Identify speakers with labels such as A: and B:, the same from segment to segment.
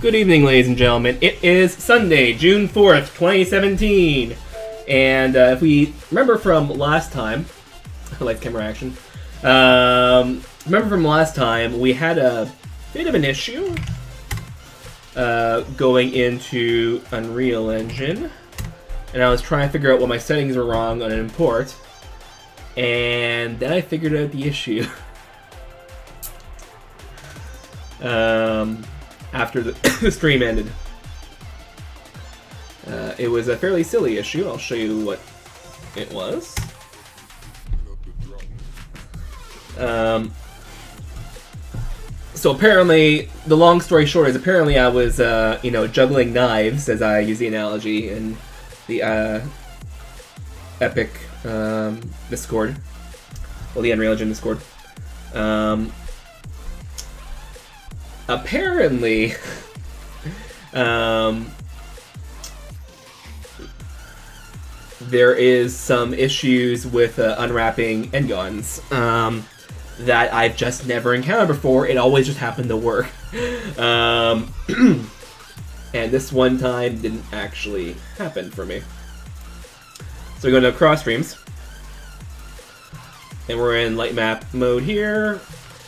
A: Good evening, ladies and gentlemen. It is Sunday, June 4th, 2017. And if we remember from last time, I like camera action. Remember from last time, we had a bit of an issue going into Unreal Engine. And I was trying to figure out what my settings were wrong on an import. And then I figured out the issue. After the stream ended. It was a fairly silly issue. I'll show you what it was. So apparently, the long story short is apparently I was, juggling knives, as I use the analogy in the Epic Discord. Well, the Unreal Engine Discord. Apparently, there is some issues with unwrapping endguns that I've just never encountered before. It always just happened to work. And this one time didn't actually happen for me. So we go to CrossStreams. And we're in light map mode here.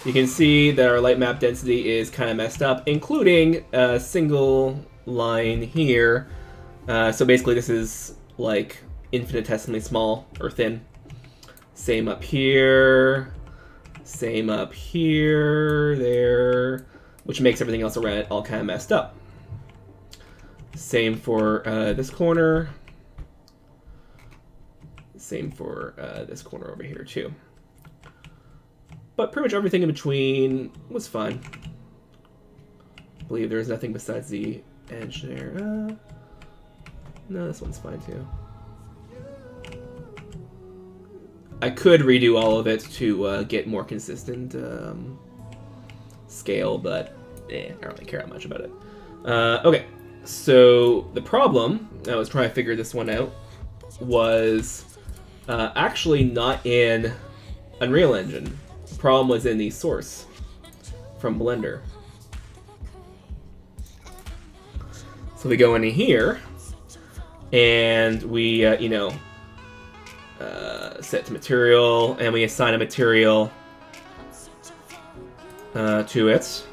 A: you can see that our light map density is kind of messed up, including a single line here. So basically this is like infinitesimally small or thin. Same up here, same up here, there, which makes everything else around it all kind of messed up. Same for this corner. Same for this corner over here too. But pretty much everything in between was fine. I believe there's nothing besides the edge there. No, this one's fine too. I could redo all of it to get more consistent scale, but I don't really care that much about it. Okay, so the problem, I was trying to figure this one out, was actually not in Unreal Engine. The problem was in the source from Blender. So we go into here, and we, set to material, and we assign a material to it.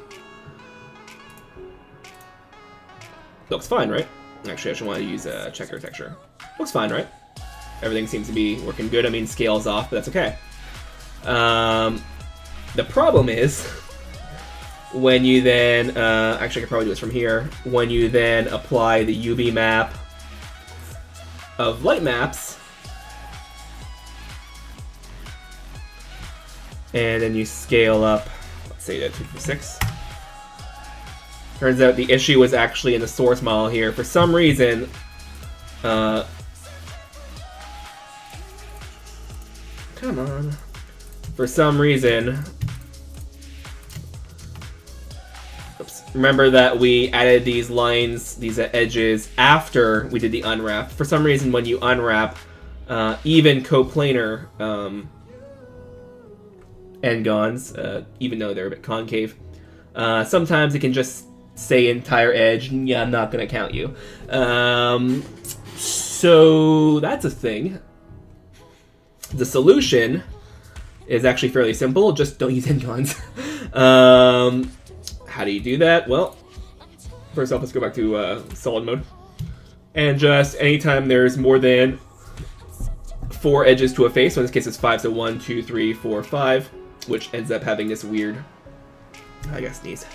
A: Looks fine, right? Actually, I should want to use a checker texture. Looks fine, right? Everything seems to be working good. I mean, scale's off, but that's okay. The problem is when you then, actually I could probably do this from here, when you then apply the UV map of light maps, and then you scale up, let's say to 256. Turns out the issue was actually in the source model here. For some reason, come on. For some reason, oops. Remember that we added these lines, these edges, after we did the unwrap. For some reason, when you unwrap, even coplanar n-gons, even though they're a bit concave, sometimes it can just say entire edge, and yeah, I'm not going to count you. So that's a thing. The solution is actually fairly simple. Just don't use n-gons. How do you do that? Well, first off, let's go back to solid mode. And just anytime there's more than 4 edges to a face, so in this case it's 5, so 1, 2, 3, 4, 5, which ends up having this weird, I guess, sneeze.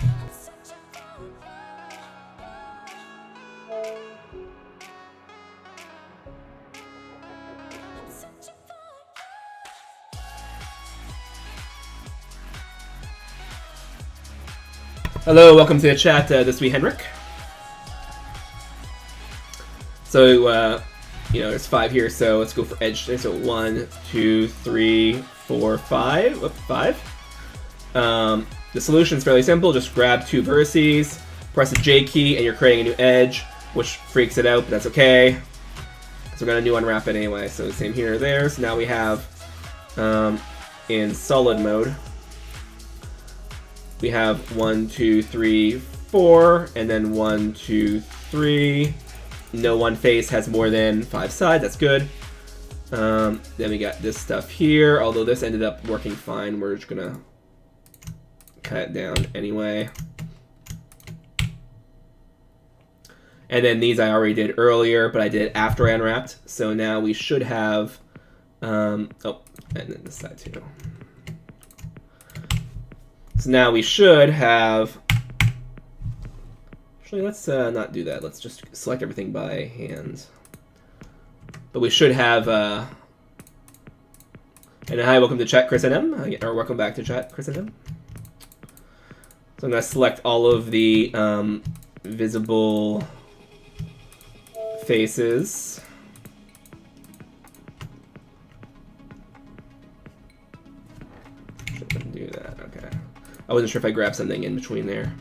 A: Hello, welcome to the chat. This will be Henrik. So, there's 5 here, so let's go for edge. So 1, 2, 3, 4, 5. Oop, 5. The solution is fairly simple. Just grab 2 vertices, press the J key, and you're creating a new edge, which freaks it out, but that's okay. So we're going to new unwrap it anyway. So same here or there. So now we have, in solid mode, we have 1, 2, 3, 4, and then 1, 2, 3. No one face has more than 5 sides. That's good. Then we got this stuff here. Although this ended up working fine, we're just gonna cut it down anyway. And then these I already did earlier, but I did after I unwrapped. So now we should have. Oh, and then this side too. So now we should have. Actually, let's not do that. Let's just select everything by hand. But we should have. And hi, welcome to chat, Chris and M. Or welcome back to chat, Chris and M. So I'm going to select all of the visible faces. Shouldn't do that. Okay. I wasn't sure if I grabbed something in between there.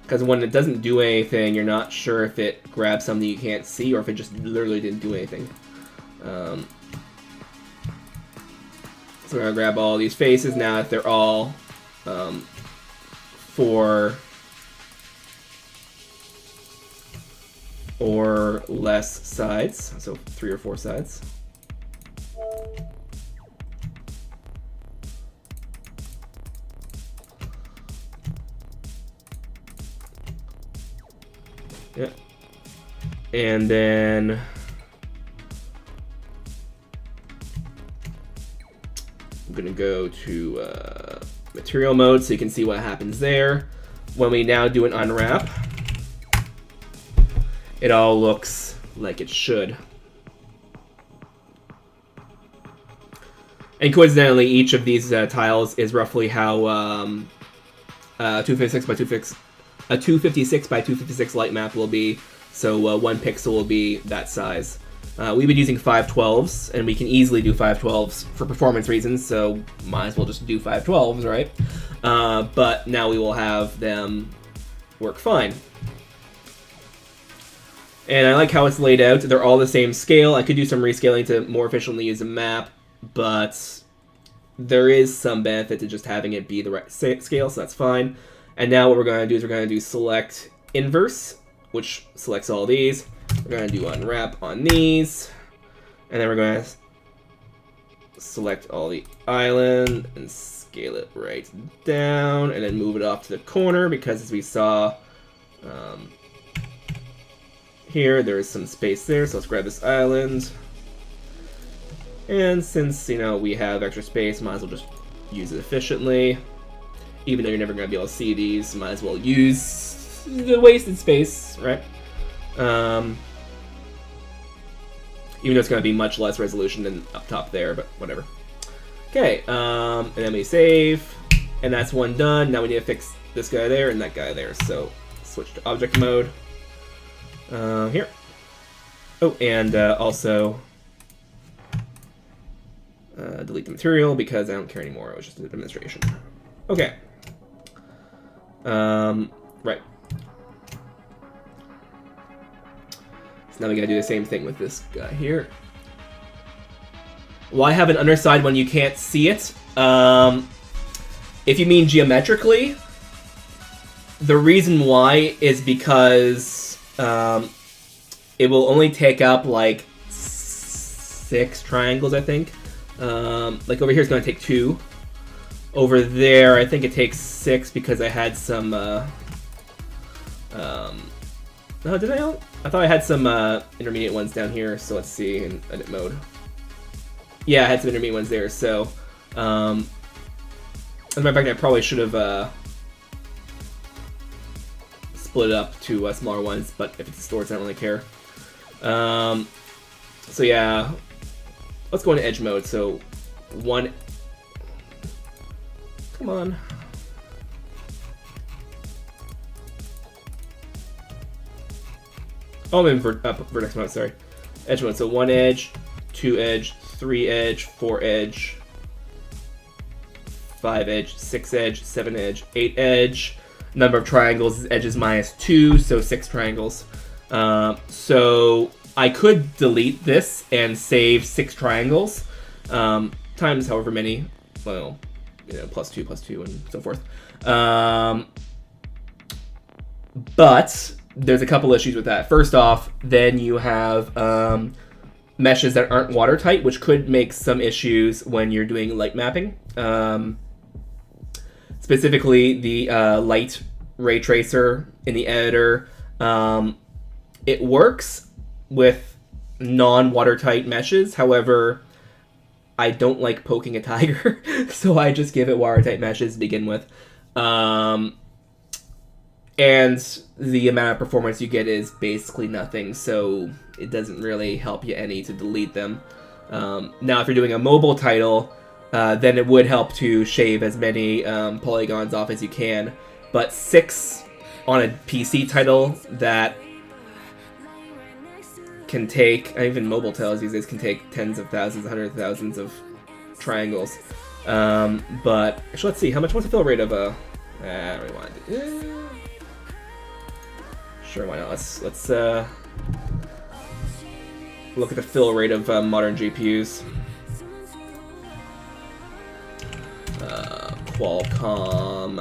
A: Because when it doesn't do anything, you're not sure if it grabs something you can't see or if it just literally didn't do anything. So we're going to grab all these faces now if they're all 4 or less sides, so 3 or 4 sides. Yeah. And then I'm gonna go to material mode so you can see what happens there. When we now do an unwrap, it all looks like it should. And coincidentally, each of these tiles is roughly how 256 by 256, a 256 by 256 light map will be. So 1 pixel will be that size. We've been using 512s, and we can easily do 512s for performance reasons, so might as well just do 512s, right? But now we will have them work fine. And I like how it's laid out. They're all the same scale. I could do some rescaling to more efficiently use a map, but there is some benefit to just having it be the right scale, so that's fine. And now what we're going to do is we're going to do select inverse, which selects all these. We're going to do unwrap on these, and then we're going to select all the island and scale it right down, and then move it off to the corner, because as we saw here, there is some space there, so let's grab this island. And since, you know, we have extra space, might as well just use it efficiently. Even though you're never going to be able to see these, might as well use the wasted space, right? Even though it's going to be much less resolution than up top there, but whatever. Okay, and then we save, and that's one done. Now we need to fix this guy there and that guy there, so switch to object mode. Here. Oh, and also delete the material because I don't care anymore. It was just a demonstration. Okay. Right. So now we gotta do the same thing with this guy here. Why have an underside when you can't see it? If you mean geometrically, the reason why is because it will only take up like 6 triangles, I think. Like over here, it's going to take 2. Over there, I think it takes 6 because I had some. No, did I? I thought I had some intermediate ones down here. So let's see in edit mode. Yeah, I had some intermediate ones there. So, as a matter of fact, I probably should have split it up to smaller ones. But if it's stored, I don't really care. So yeah, let's go into edge mode. So one. Come on. Oh, I'm in vertex mode, sorry. Edge mode, so 1 edge, 2 edge, 3 edge, 4 edge, 5 edge, 6 edge, 7 edge, 8 edge. Number of triangles is edges -2, so 6 triangles. So I could delete this and save 6 triangles, times however many, well, you know, +2, and so forth. But there's a couple issues with that. First off, then you have meshes that aren't watertight, which could make some issues when you're doing light mapping. Specifically, the light ray tracer in the editor. It works with non-watertight meshes. However, I don't like poking a tiger, so I just give it watertight meshes to begin with. And the amount of performance you get is basically nothing, so it doesn't really help you any to delete them. Now, if you're doing a mobile title, then it would help to shave as many polygons off as you can. But 6 on a PC title that can take, even mobile titles these days can take tens of thousands, hundreds of thousands of triangles. But actually, let's see, what's the fill rate of a? I don't really want to do. Sure, why not? Let's look at the fill rate of modern GPUs. Qualcomm,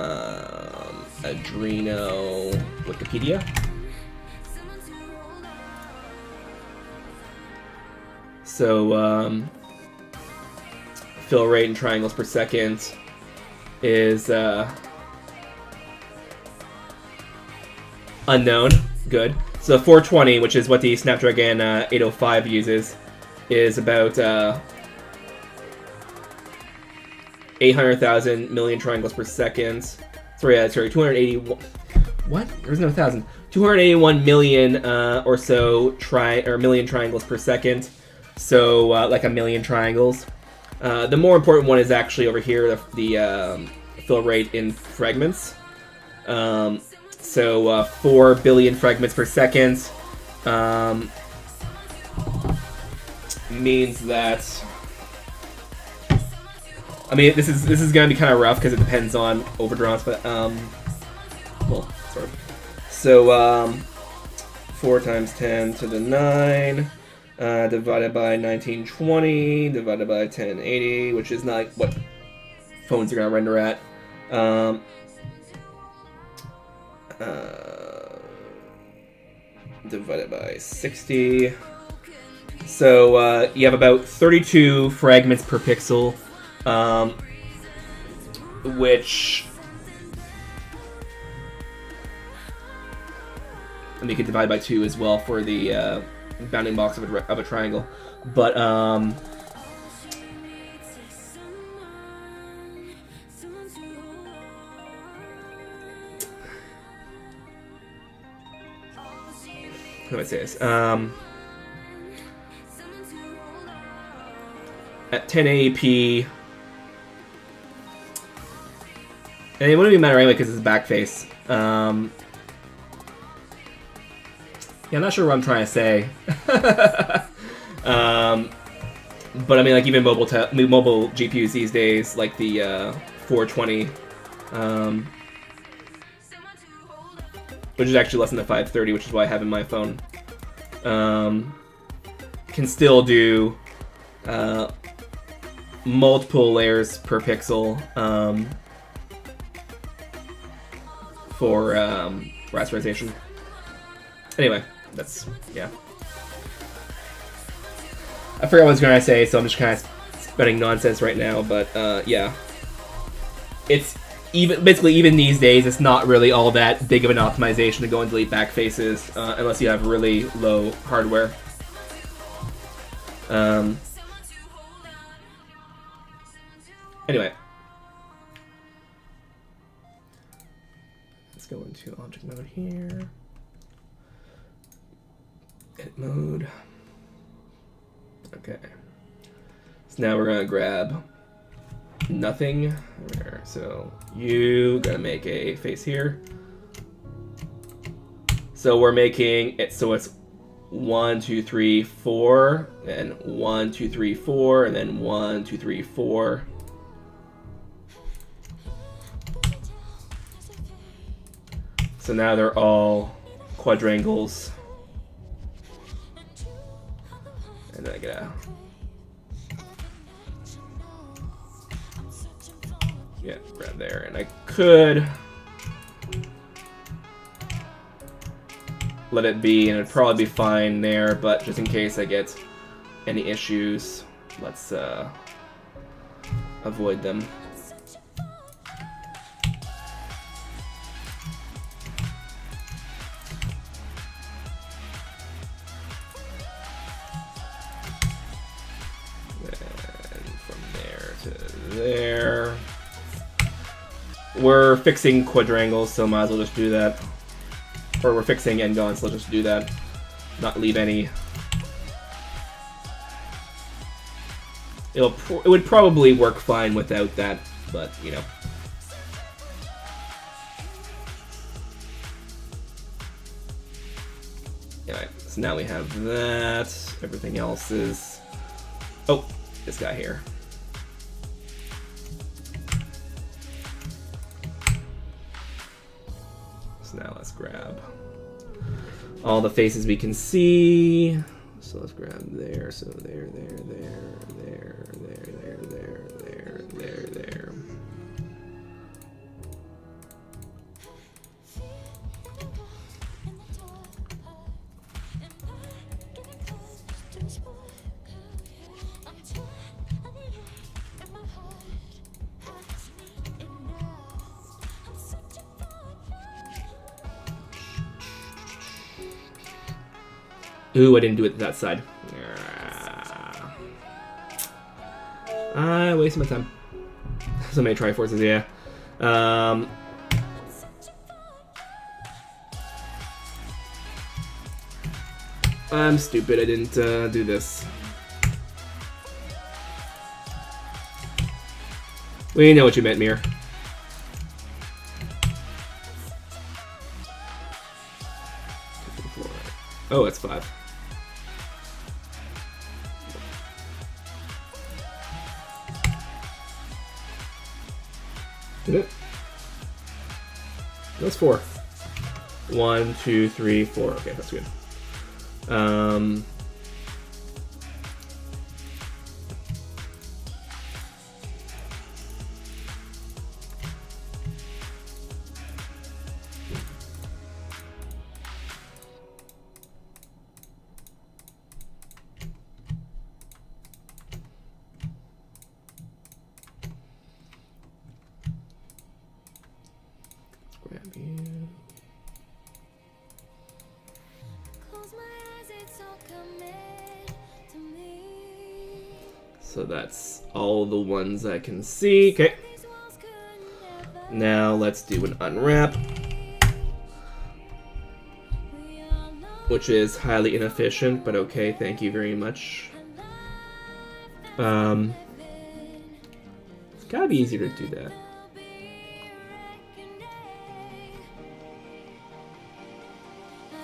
A: Adreno, Wikipedia. So fill rate in triangles per second is unknown. Good. So 420, which is what the Snapdragon 805 uses, is about 800,000 million triangles per second. Sorry, 281. What? There's no 1,000. 281 million or so million triangles per second. So like a million triangles. The more important one is actually over here, the fill rate in fragments. So 4 billion fragments per second means that. I mean, this is gonna be kind of rough because it depends on overdraws, but well, sort of. So 4 times 10 to the 9 divided by 1920 divided by 1080, which is not what phones are gonna render at. Divided by 60. So you have about 32 fragments per pixel, which, and you can divide by 2 as well for the bounding box of a triangle. But how do I say this? At 1080p, and it wouldn't even matter anyway because it's back face. Yeah, I'm not sure what I'm trying to say. But I mean, like even mobile GPUs these days, like the 420, which is actually less than the 530, which is what I have in my phone, can still do multiple layers per pixel for rasterization. Anyway, that's, yeah. I forgot what I was going to say, so I'm just kind of spouting nonsense right now, but yeah. It's basically even these days, it's not really all that big of an optimization to go and delete back faces unless you have really low hardware. Anyway, let's go into object mode here. Edit mode. Okay. So now we're gonna grab nothing. So you gotta make a face here. So we're making it so it's 1, 2, 3, 4, and 1, 2, 3, 4, and then 1, 2, 3, 4. So now they're all quadrangles. And then I gotta, yeah, grab there. And I could let it be, and it'd probably be fine there, but just in case I get any issues, let's avoid them. There. We're fixing quadrangles, so might as well just do that. Or we're fixing n-gons, so let's just do that. Not leave any. It would probably work fine without that, but you know. Alright, so now we have that. Everything else is. Oh, this guy here. Now let's grab all the faces we can see. So let's grab there, so there, there, there, there, there, there, there, there, there, there. Ooh, I didn't do it that side. I wasted my time. So many Triforces, yeah. I'm stupid, I didn't do this. We know what you meant, Mir. Oh, it's 5. Is it? That's 4. 1, 2, 3, 4. Okay, that's good. Grab you. So that's all the ones I can see. Okay. Now let's do an unwrap, which is highly inefficient, but okay, thank you very much. It's gotta be easier to do that.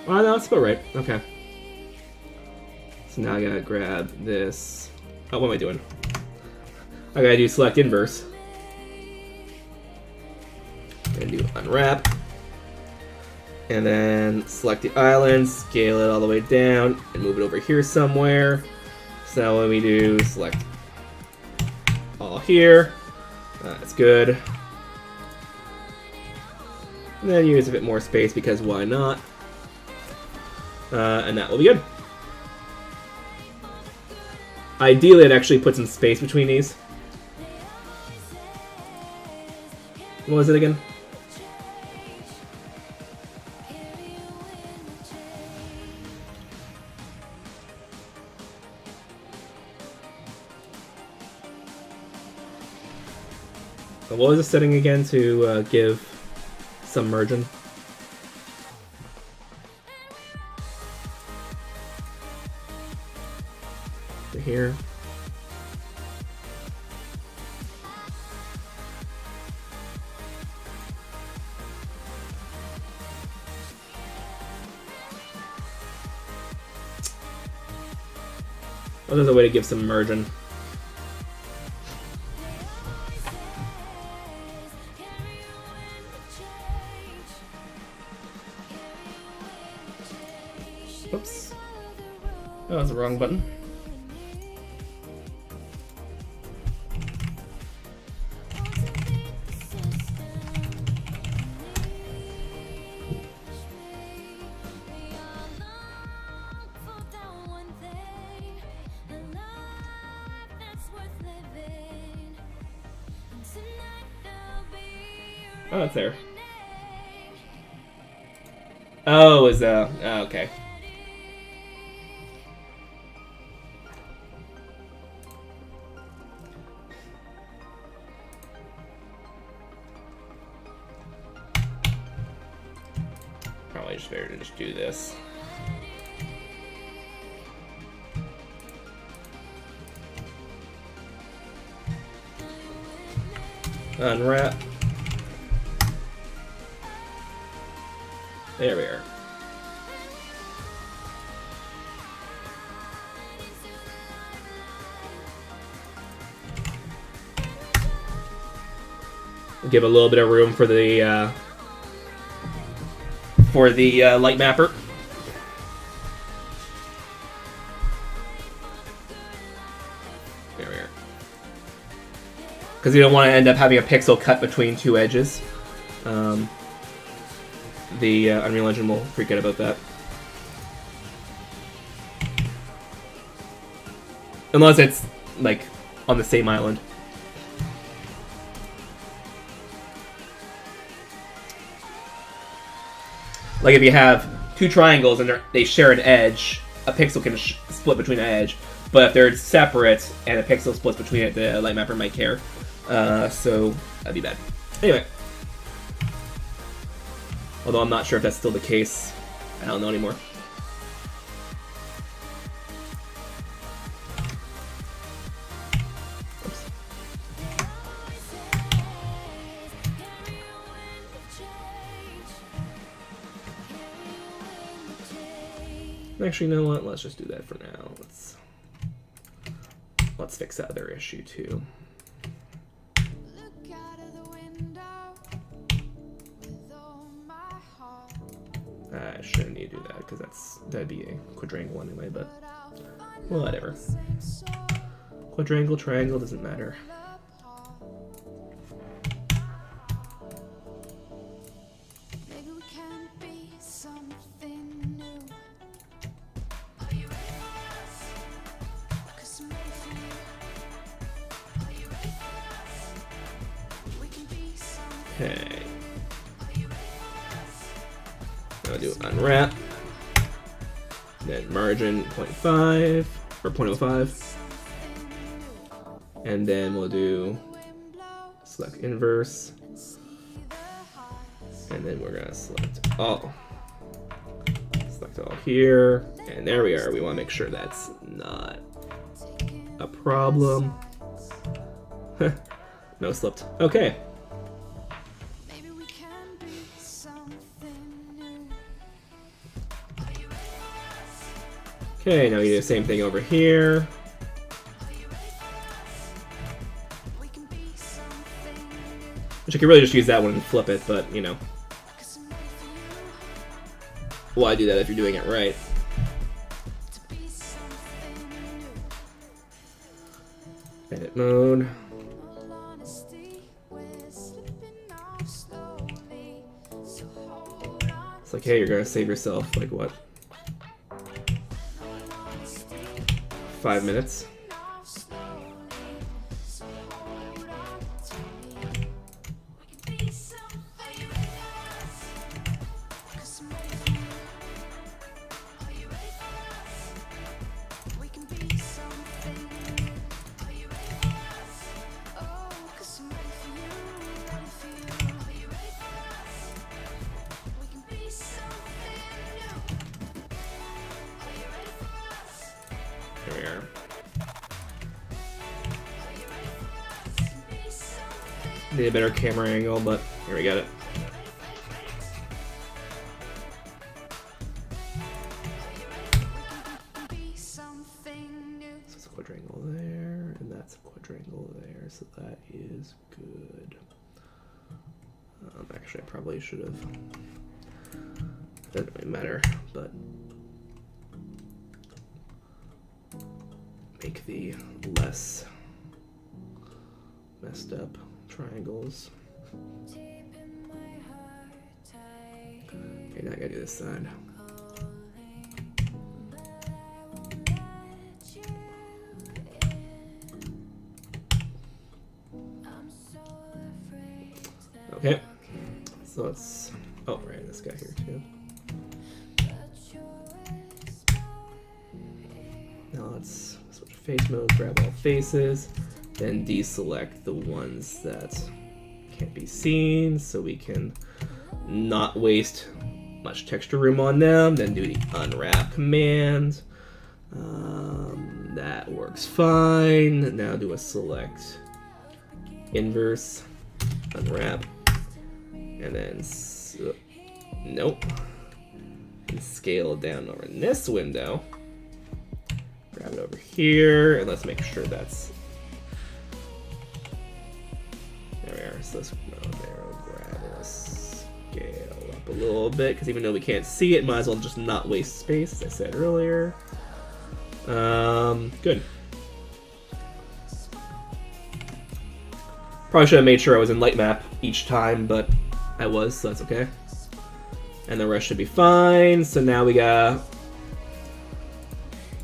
A: Oh no, that's about right. Okay. So now I gotta grab this. Oh, what am I doing? I gotta do select inverse. And do unwrap. And then select the island, scale it all the way down, and move it over here somewhere. So now when we do select all here, that's good. And then use a bit more space because why not? And that will be good. Ideally, I'd actually put some space between these. What was it again? What was the setting again to give some margin? Here. Oh, there's a way to give some margin. Oops. Oh, that was the wrong button. Oh, it's there. Oh, is oh, okay. Probably just better to just do this. Unwrap. There we are. Give a little bit of room for the light mapper. There we are. Because you don't want to end up having a pixel cut between two edges. The Unreal Engine will freak out about that. Unless it's, like, on the same island. Like if you have two triangles and they share an edge, a pixel can split between an edge, but if they're separate and a pixel splits between it, the light mapper might care. So that'd be bad. Anyway. Although I'm not sure if that's still the case. I don't know anymore. Oops. Actually, you know what? Let's just do that for now. Let's fix that other issue too. I shouldn't need to do that because that'd be a quadrangle anyway, but whatever. Quadrangle, triangle, doesn't matter. Okay. I'll do unwrap, then margin 0.5 or 0.05, and then we'll do select inverse, and then we're gonna select all. Select all here, and there we are. We want to make sure that's not a problem. No slipped. Okay. Okay, now we do the same thing over here. Which I could really just use that one and flip it, but you know. Why do that if you're doing it right? Edit mode. It's like, hey, you're gonna save yourself, like what? 5 minutes. Need a better camera angle, but here we got it. So it's a quadrangle there, and that's a quadrangle there, so that is good. Actually, I probably should have. Doesn't really matter, but make the less messed up triangles. Okay, now I gotta do this side. Okay, so let's, oh right, this guy here too. Now let's switch face mode, grab all faces, then deselect the ones that can't be seen so we can not waste much texture room on them. Then do the unwrap command. That works fine. Now do a select inverse, unwrap, and then nope. And scale it down over in this window. Grab it over here, and let's make sure that's. There we are. So let's grab it, scale up a little bit, because even though we can't see it, might as well just not waste space, as I said earlier. Good. Probably should have made sure I was in light map each time, but I was, so that's okay. And the rest should be fine. So now we got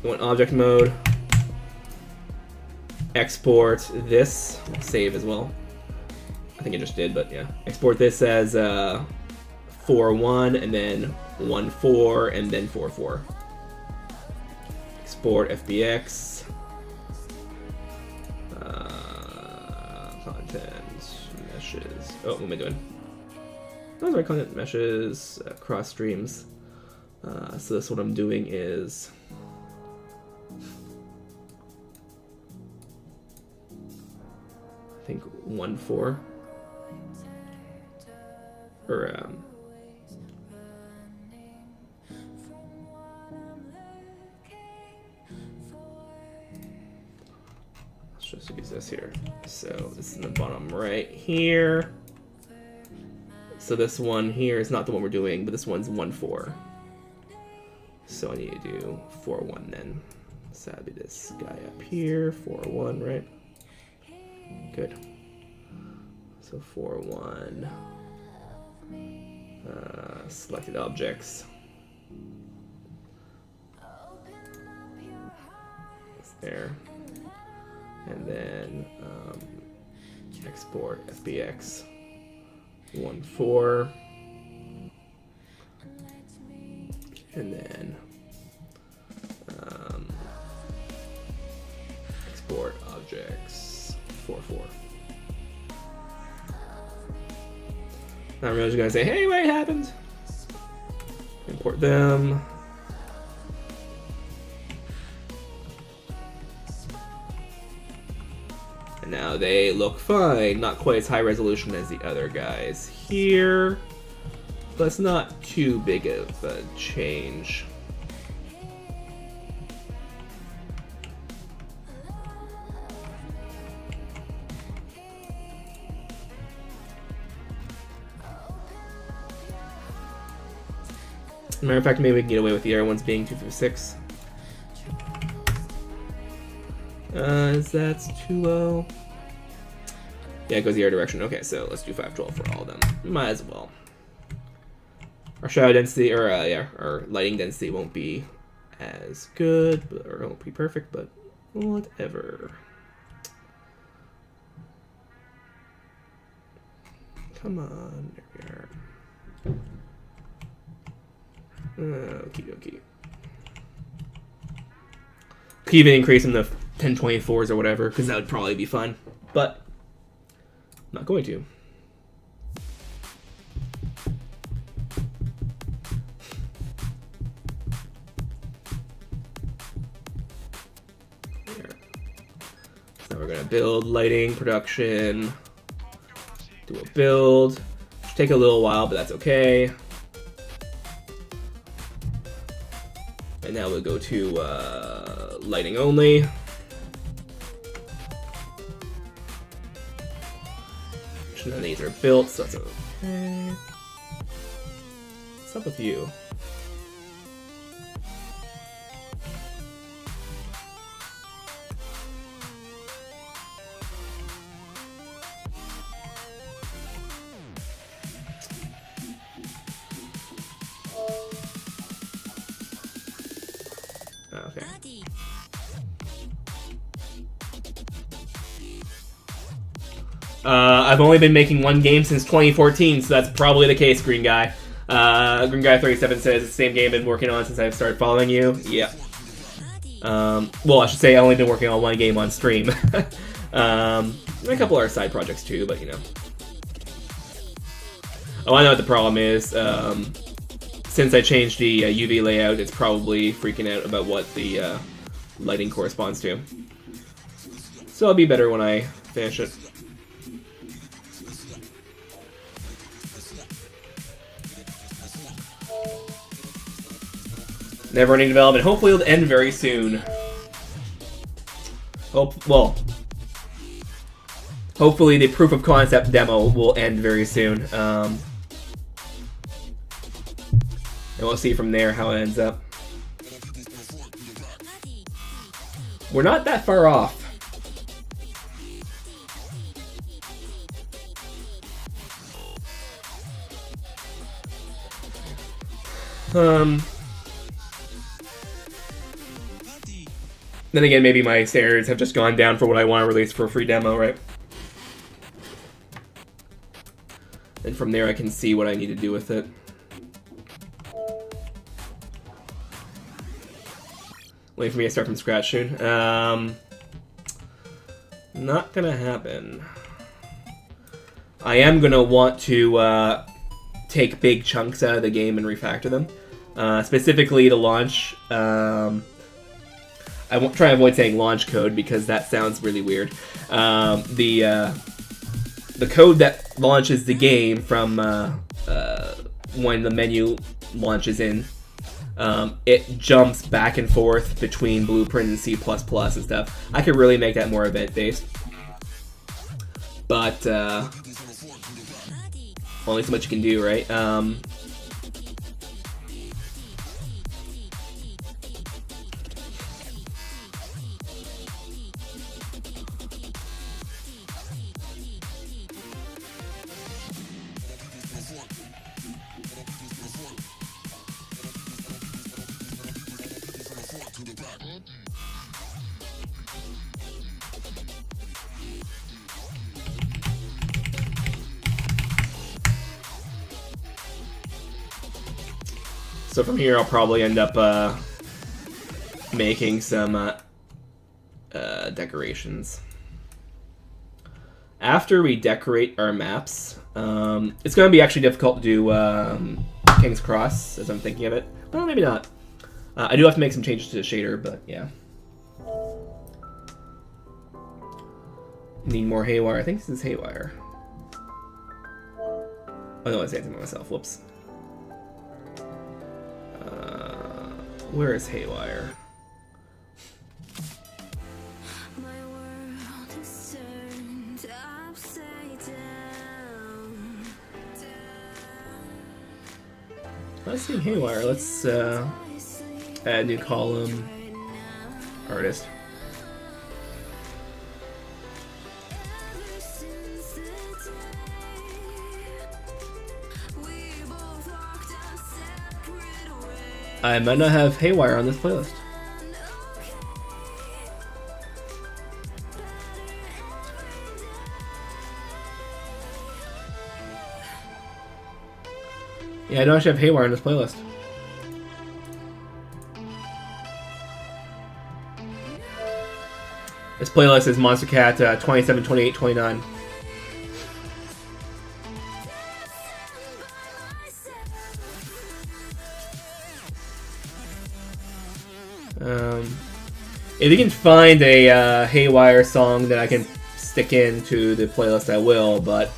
A: go in object mode, export this, save as well. I think it just did, but yeah. Export this as 4.1 and then 1.4 and then 4.4. export FBX. Content meshes. Oh, what am I doing? Those are content meshes, CrossStreams. So this what I'm doing is I think 1.4 or let's just use this here. So this is in the bottom right here. So this one here is not the one we're doing, but this one's 1.4. So I need to do 4.1 then. So that'd be this guy up here, 4.1, right? Good. So 4.1. Selected objects. It's there. And then export FBX 1.4. And then export objects 4.4. Now I'm just gonna say, hey, what happened? Import them. And now they look fine. Not quite as high resolution as the other guys here, but it's not too big of a change. Matter of fact, maybe we can get away with the other ones being 256. Is that too low? Yeah, it goes the other direction. Okay, so let's do 512 for all of them. Might as well. Our shadow density, or yeah, our lighting density won't be as good, but, or it won't be perfect, but whatever. Come on, there we are. Okie dokie. Could even increase them to 1024s or whatever, because that would probably be fun. But I'm not going to. There. So now we're gonna build lighting, production, do a build. Should take a little while, but that's okay. And now we'll go to lighting only. None of these are built, so that's okay. What's up with you? Okay. I've only been making one game since 2014, so that's probably the case, Green Guy. Green Guy 37 says it's the same game I've been working on since I started following you. Yeah. Well, I should say I've only been working on one game on stream. A couple other side projects too, but you know. Oh, I know what the problem is. Since I changed the UV layout, it's probably freaking out about what the lighting corresponds to. So it'll be better when I finish it. Never-ending development. Hopefully it'll end very soon. Hopefully the proof of concept demo will end very soon. And we'll see from there how it ends up. We're not that far off. Then again, maybe my standards have just gone down for what I want to release for a free demo, right? And from there I can see what I need to do with it. Wait for me to start from scratch soon. Not gonna happen. I am gonna want to take big chunks out of the game and refactor them. Specifically to launch. I won't try and avoid saying launch code because that sounds really weird. The code that launches the game from when the menu launches in, it jumps back and forth between Blueprint and C++ and stuff. I could really make that more event-based. But only so much you can do, right? So from here, I'll probably end up making some decorations. After we decorate our maps, it's going to be actually difficult to do King's Cross, as I'm thinking of it. Well, maybe not. I do have to make some changes to the shader, but yeah. Need more haywire. I think this is haywire. Oh no, I said something myself. Whoops. Where is haywire? Let's see haywire. Let's add new column. Artist. I might not have haywire on this playlist. Yeah, I don't actually have haywire on this playlist. This playlist is Monster Cat 27, 28, 29. If you can find a haywire song that I can stick into the playlist, I will, but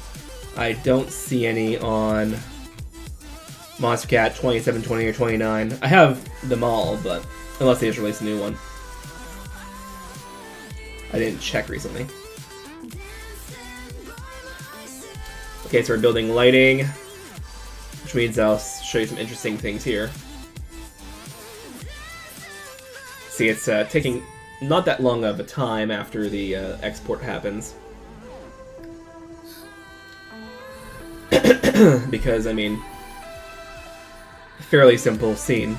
A: I don't see any on Monster Cat 27, 20, or 29. I have them all, but unless they just released a new one. I didn't check recently. Okay, so we're building lighting, which means I'll show you some interesting things here. See, it's taking not that long of a time after the export happens. Because, I mean, fairly simple scene.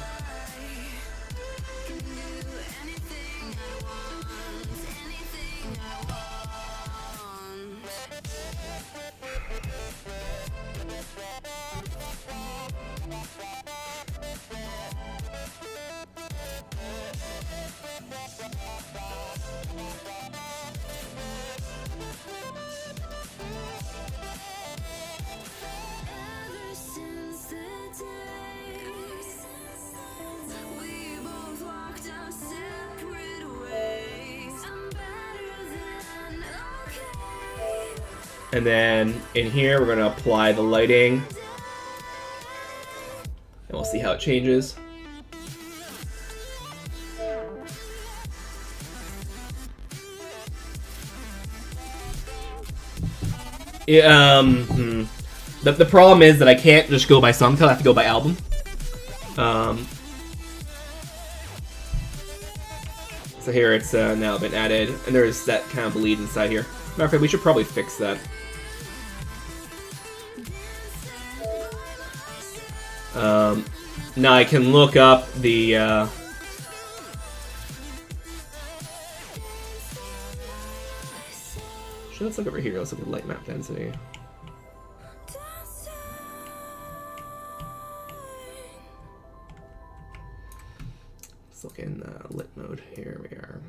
A: And then in here, we're going to apply the lighting. And we'll see how it changes. The problem is that I can't just go by song title, I have to go by album. So here it's now been added, and there's that kind of bleed inside here. Matter of fact, we should probably fix that. Now I can look up the let's look over here. Let's look at light map density. Let's look look in lit mode. Here we are.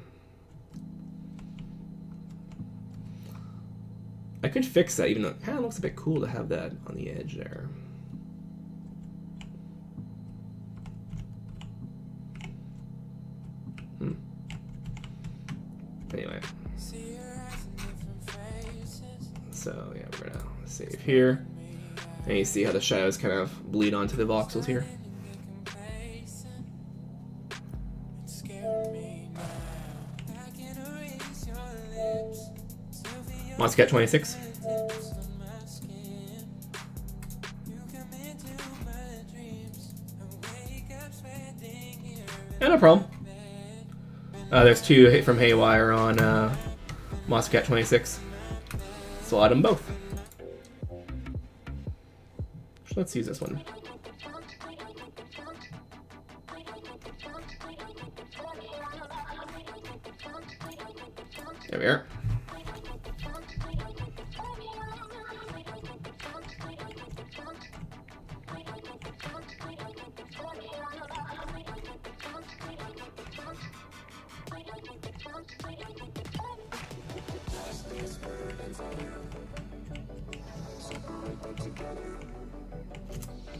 A: I could fix that, even though it kind of looks a bit cool to have that on the edge there. Anyway. So, yeah, we're gonna save here. And you see how the shadows kind of bleed onto the voxels here. Monstercat 26. Yeah, no problem. There's two from Haywire on Monstercat 26. So I'll add them both. So let's use this one. There we are.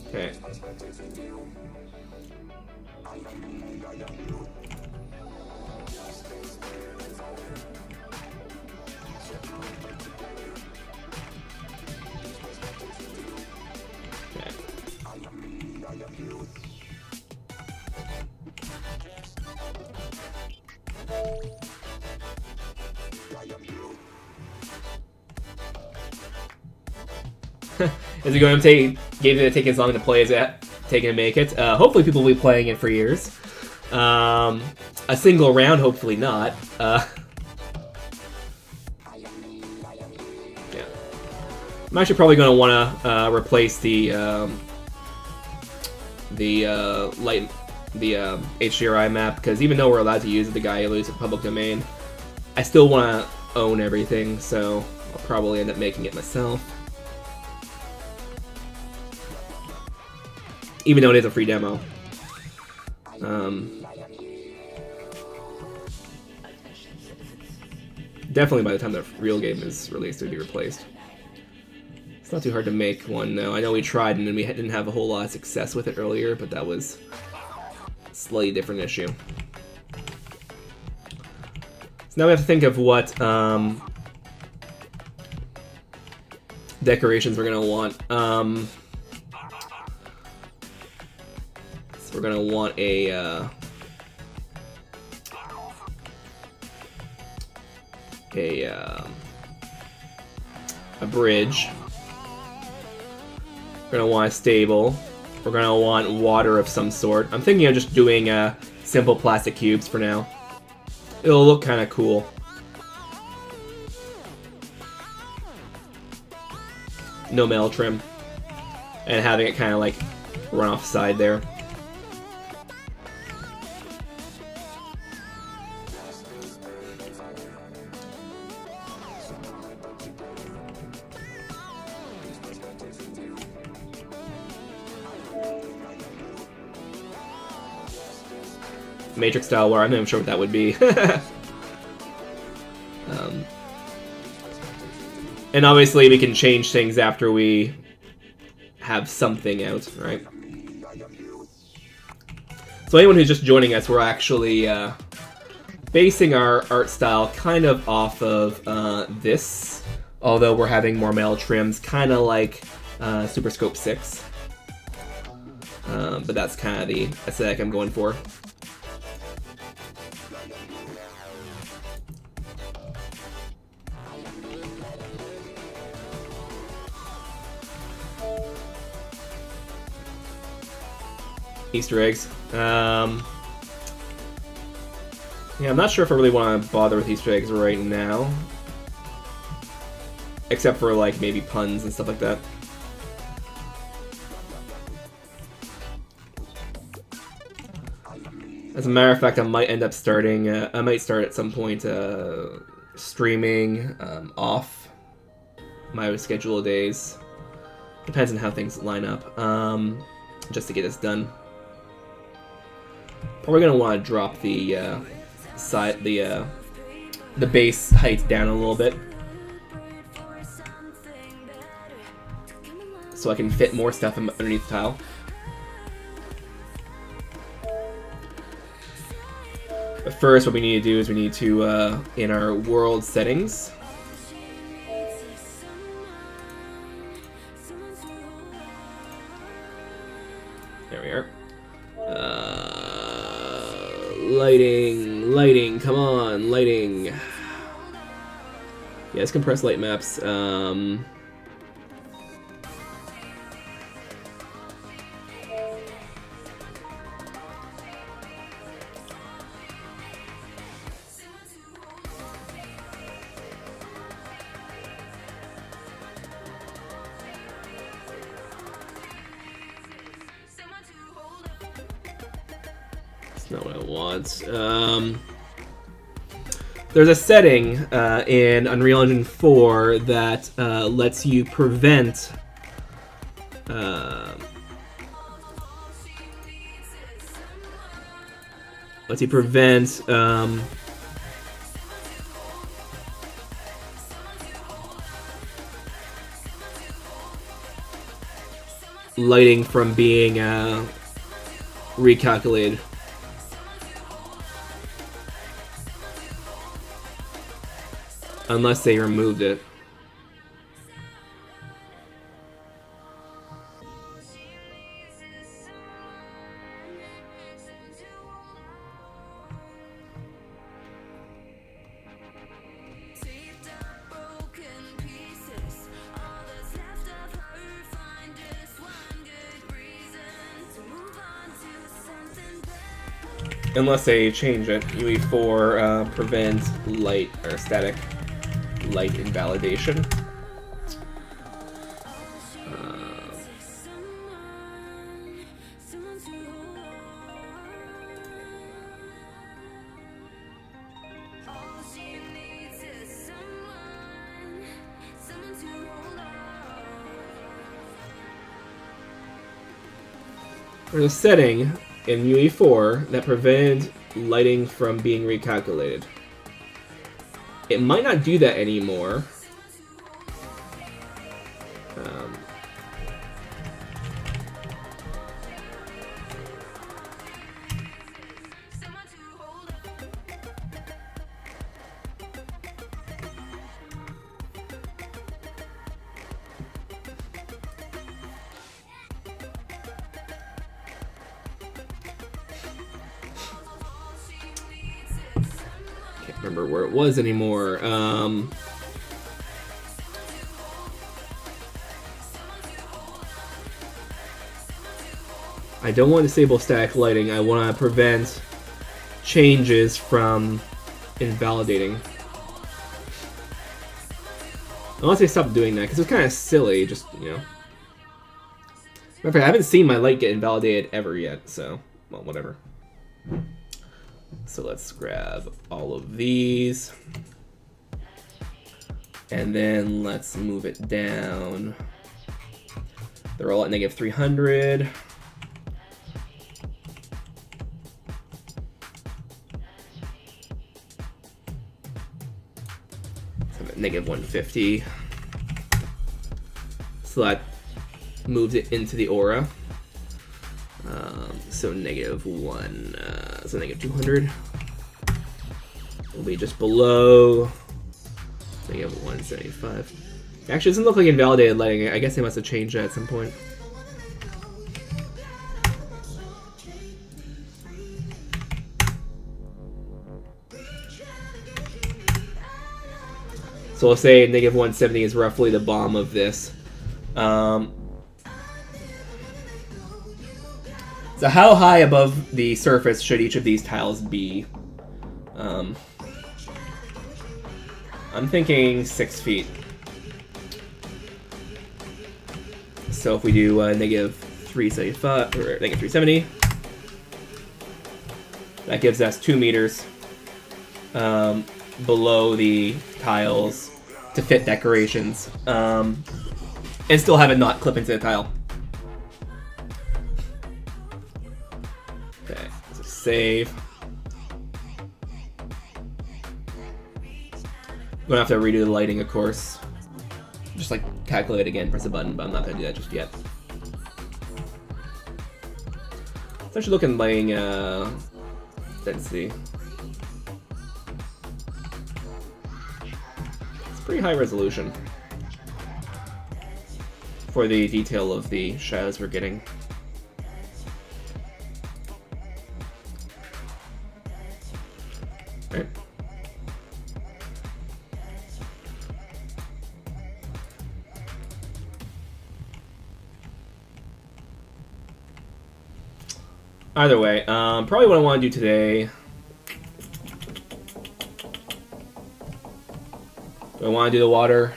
A: Okay. Is it going to take as long to play as it taking to make it? Hopefully people will be playing it for years. A single round, hopefully not. Yeah. I'm actually probably going to want to replace the HDRI map, because even though we're allowed to use it, the guy loses public domain. I still want to own everything, so I'll probably end up making it myself. Even though it is a free demo. Definitely by the time the real game is released, it would be replaced. It's not too hard to make one, though. I know we tried and we didn't have a whole lot of success with it earlier, but that was a slightly different issue. So now we have to think of what decorations we're going to want. So we're going to want a bridge. We're going to want a stable. We're going to want water of some sort. I'm thinking of just doing simple plastic cubes for now. It'll look kind of cool. No metal trim. And having it kind of like run off the side there. Matrix style war, I'm not even sure what that would be. And obviously we can change things after we have something out, right? So anyone who's just joining us, we're actually basing our art style kind of off of this, although we're having more metal trims, kind of like Super Scope 6. But that's kind of the aesthetic I'm going for. Easter eggs. Yeah, I'm not sure if I really want to bother with Easter eggs right now. Except for, like, maybe puns and stuff like that. As a matter of fact, I might end up starting, I might start at some point streaming off my schedule of days. Depends on how things line up. Just to get this done. We're gonna want to drop the the base height down a little bit, so I can fit more stuff underneath the tile. But first, what we need to do is we need to, in our world settings, there we are. Lighting, come on, lighting. Yeah, let's compress light maps. Not what I want. There's a setting in Unreal Engine 4 that lets you prevent lighting from being recalculated. Unless they removed it. Unless they change it. UE4 prevent light or static light invalidation. There's a setting in UE4 that prevents lighting from being recalculated. It might not do that anymore. Remember where it was anymore. I don't want to disable static lighting. I want to prevent changes from invalidating. Unless they stop doing that, because it's kind of silly, just, you know. Remember, I haven't seen my light get invalidated ever yet, so, well, whatever. So let's grab all of these. And then let's move it down. They're all at negative 300. So I'm at negative 150. So that moves it into the aura. So negative 1, so negative 200 will be just below negative 175. Actually, it doesn't look like invalidated lighting. I guess they must have changed that at some point. So we'll say negative 170 is roughly the bottom of this. So how high above the surface should each of these tiles be? I'm thinking 6 feet. So if we do negative 375 or negative 370, that gives us 2 meters below the tiles to fit decorations, and still have it not clip into the tile. Okay, so save. I'm gonna have to redo the lighting, of course. Just like calculate again, press a button, but I'm not gonna do that just yet. It's actually looking lighting density. It's pretty high resolution for the detail of the shadows we're getting. Right. Either way, probably what I want to do today. Do I want to do the water?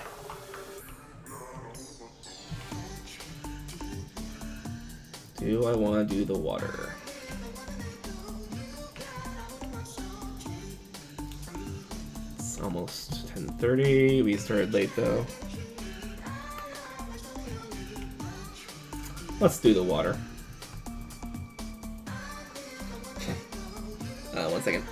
A: Do I want to do the water? It's almost 10:30. We started late though. Let's do the water. 1 second.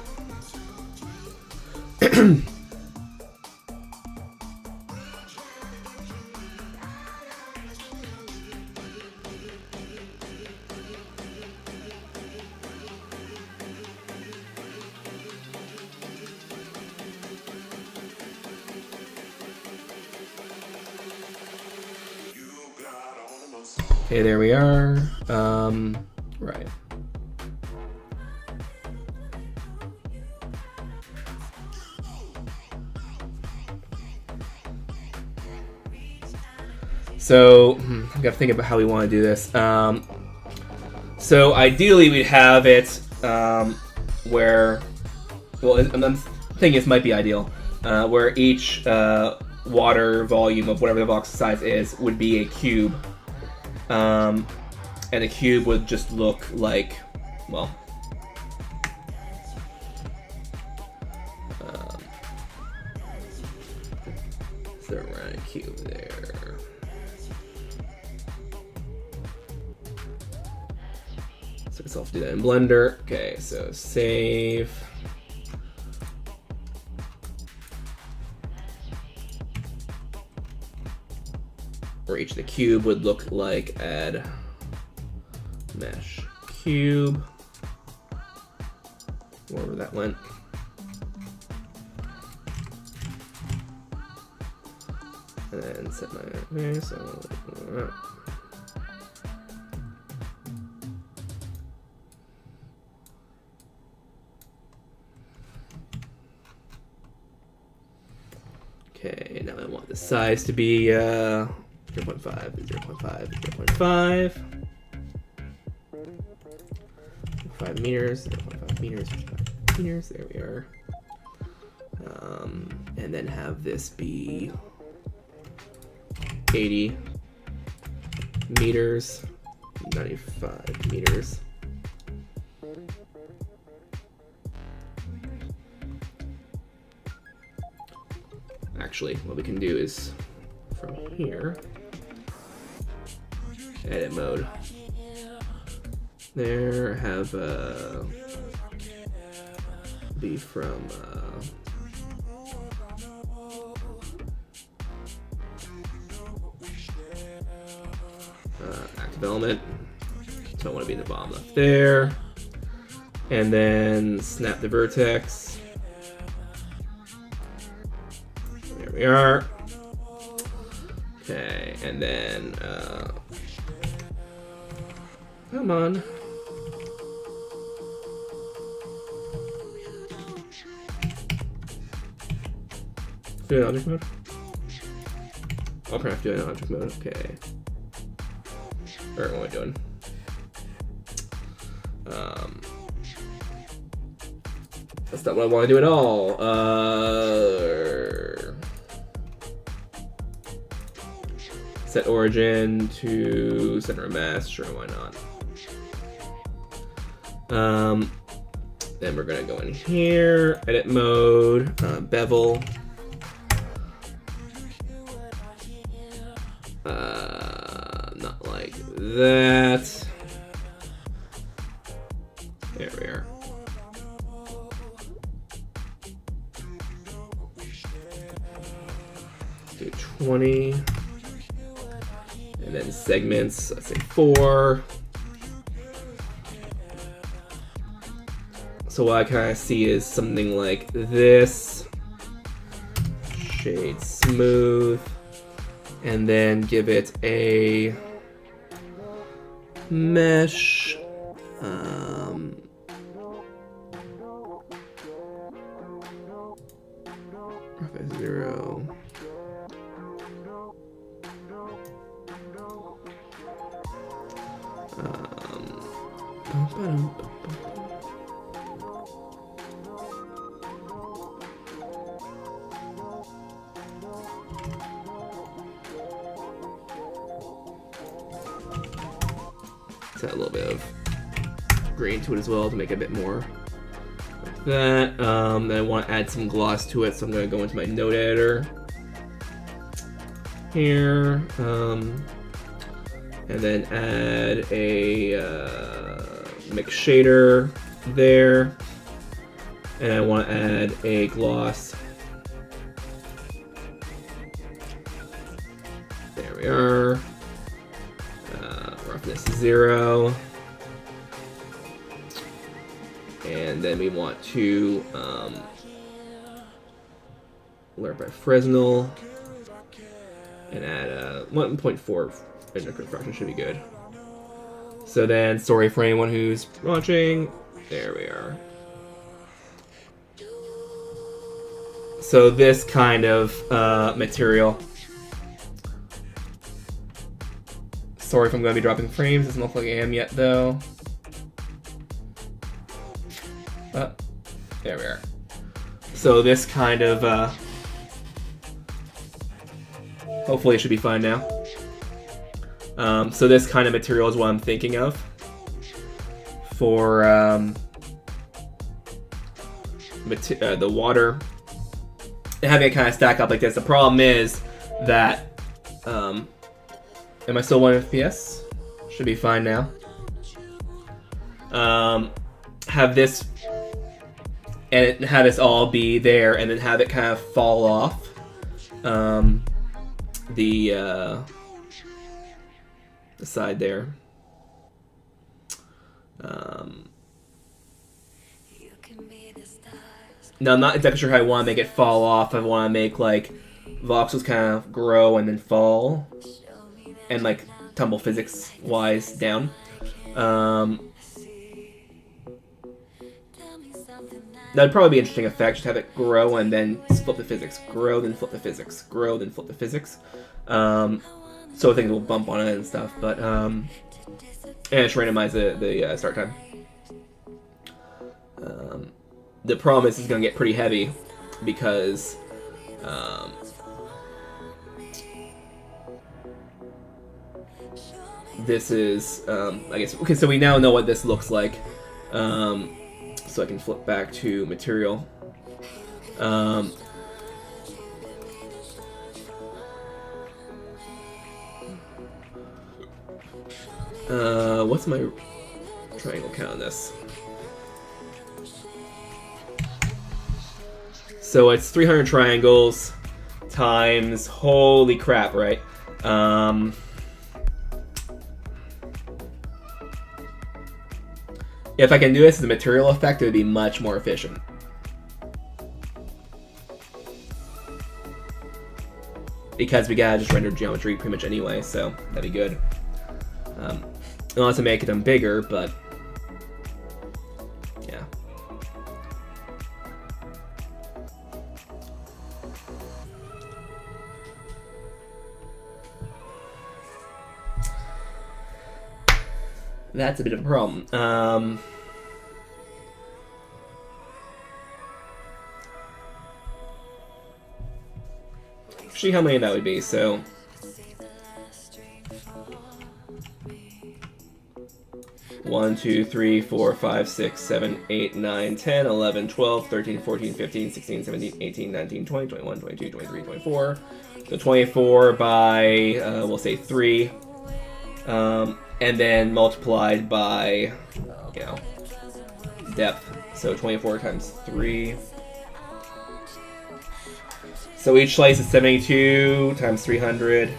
A: Okay, there we are. Right. So, I've got to think about how we want to do this. So ideally we'd have it where, well, the thing is, might be ideal, where each water volume of whatever the box size is would be a cube. And the cube would just look like, well, so around a cube there. So let's do that in Blender. Okay, so save. Where each of the cube would look like add mesh cube, wherever that went. And then set my, okay, so, okay, now I want the size to be 0.5, 0.5, 0.5. 5 meters, 0.5 meters, 5 meters, there we are. And then have this be 80 meters, 95 meters. Actually, what we can do is from here, edit mode. There, have be from active element. So I want to be in the bottom left there, and then snap the vertex. There we are. Okay, and then come on. Do it in object mode? I'll probably have to do it in object mode, okay. Alright, what am I doing? That's not what I want to do at all. Set origin to center of mass, sure, why not? Then we're gonna go in here, edit mode, bevel. Not like that. There we are. do 20. And then segments, let's say 4. So what I kind of see is something like this. Shade smooth. And then give it a mesh. Rough 0. Add a little bit of green to it as well to make it a bit more like that. Then I want to add some gloss to it, so I'm going to go into my node editor here, and then add a mix shader there, and I want to add a gloss. There we are. Roughness 0. And then we want to blur by Fresnel and add a 1.4 index refraction should be good. So then, sorry for anyone who's watching. There we are. So this kind of material. Sorry if I'm going to be dropping frames. Doesn't look like I am yet, though. There we are. So this kind of, hopefully it should be fine now. So this kind of material is what I'm thinking of for the water. And having it kind of stack up like this. The problem is that, am I still 1 FPS? Should be fine now. Have this, and have this all be there, and then have it kind of fall off the side there. Now I'm not exactly sure how I want to make it fall off. I want to make like voxels kind of grow and then fall, and like tumble physics wise down. That'd probably be an interesting effect, just have it grow and then flip the physics, grow, then flip the physics, grow, then flip the physics. So things will bump on it and stuff, but, and just randomize the start time. The problem is it's going to get pretty heavy because, this is, I guess, okay, so we now know what this looks like. So I can flip back to material. What's my triangle count on this? So it's 300 triangles times, holy crap, right? If I can do this as a material effect, it would be much more efficient. Because we gotta just render geometry pretty much anyway, so that'd be good. Unless I make them bigger, but yeah. That's a bit of a problem. See how many that would be, so 1, 2, 3, 4, 5, 6, 7, 8, 9, 10, 11, 12, 13, 14, 15, 16, 17, 18, 19, 20, 21, 22, 23, 24. So 24 by, we'll say 3. And then multiplied by, you know, depth. So 24 times 3. So each slice is 72 times 300.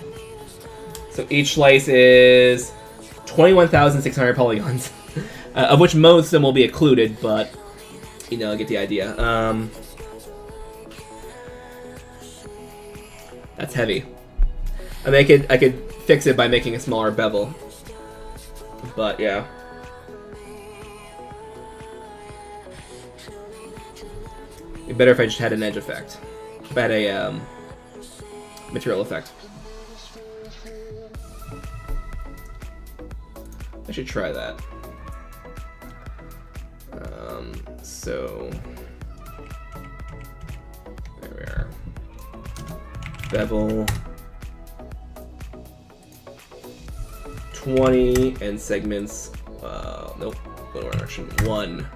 A: So each slice is 21,600 polygons, of which most of them will be occluded, but you know, get the idea. That's heavy. I mean, I could fix it by making a smaller bevel, but yeah. It'd be better if I just had an edge effect. If I had a material effect. I should try that. So there we are. Bevel 20 and segments. Nope, lower direction 1.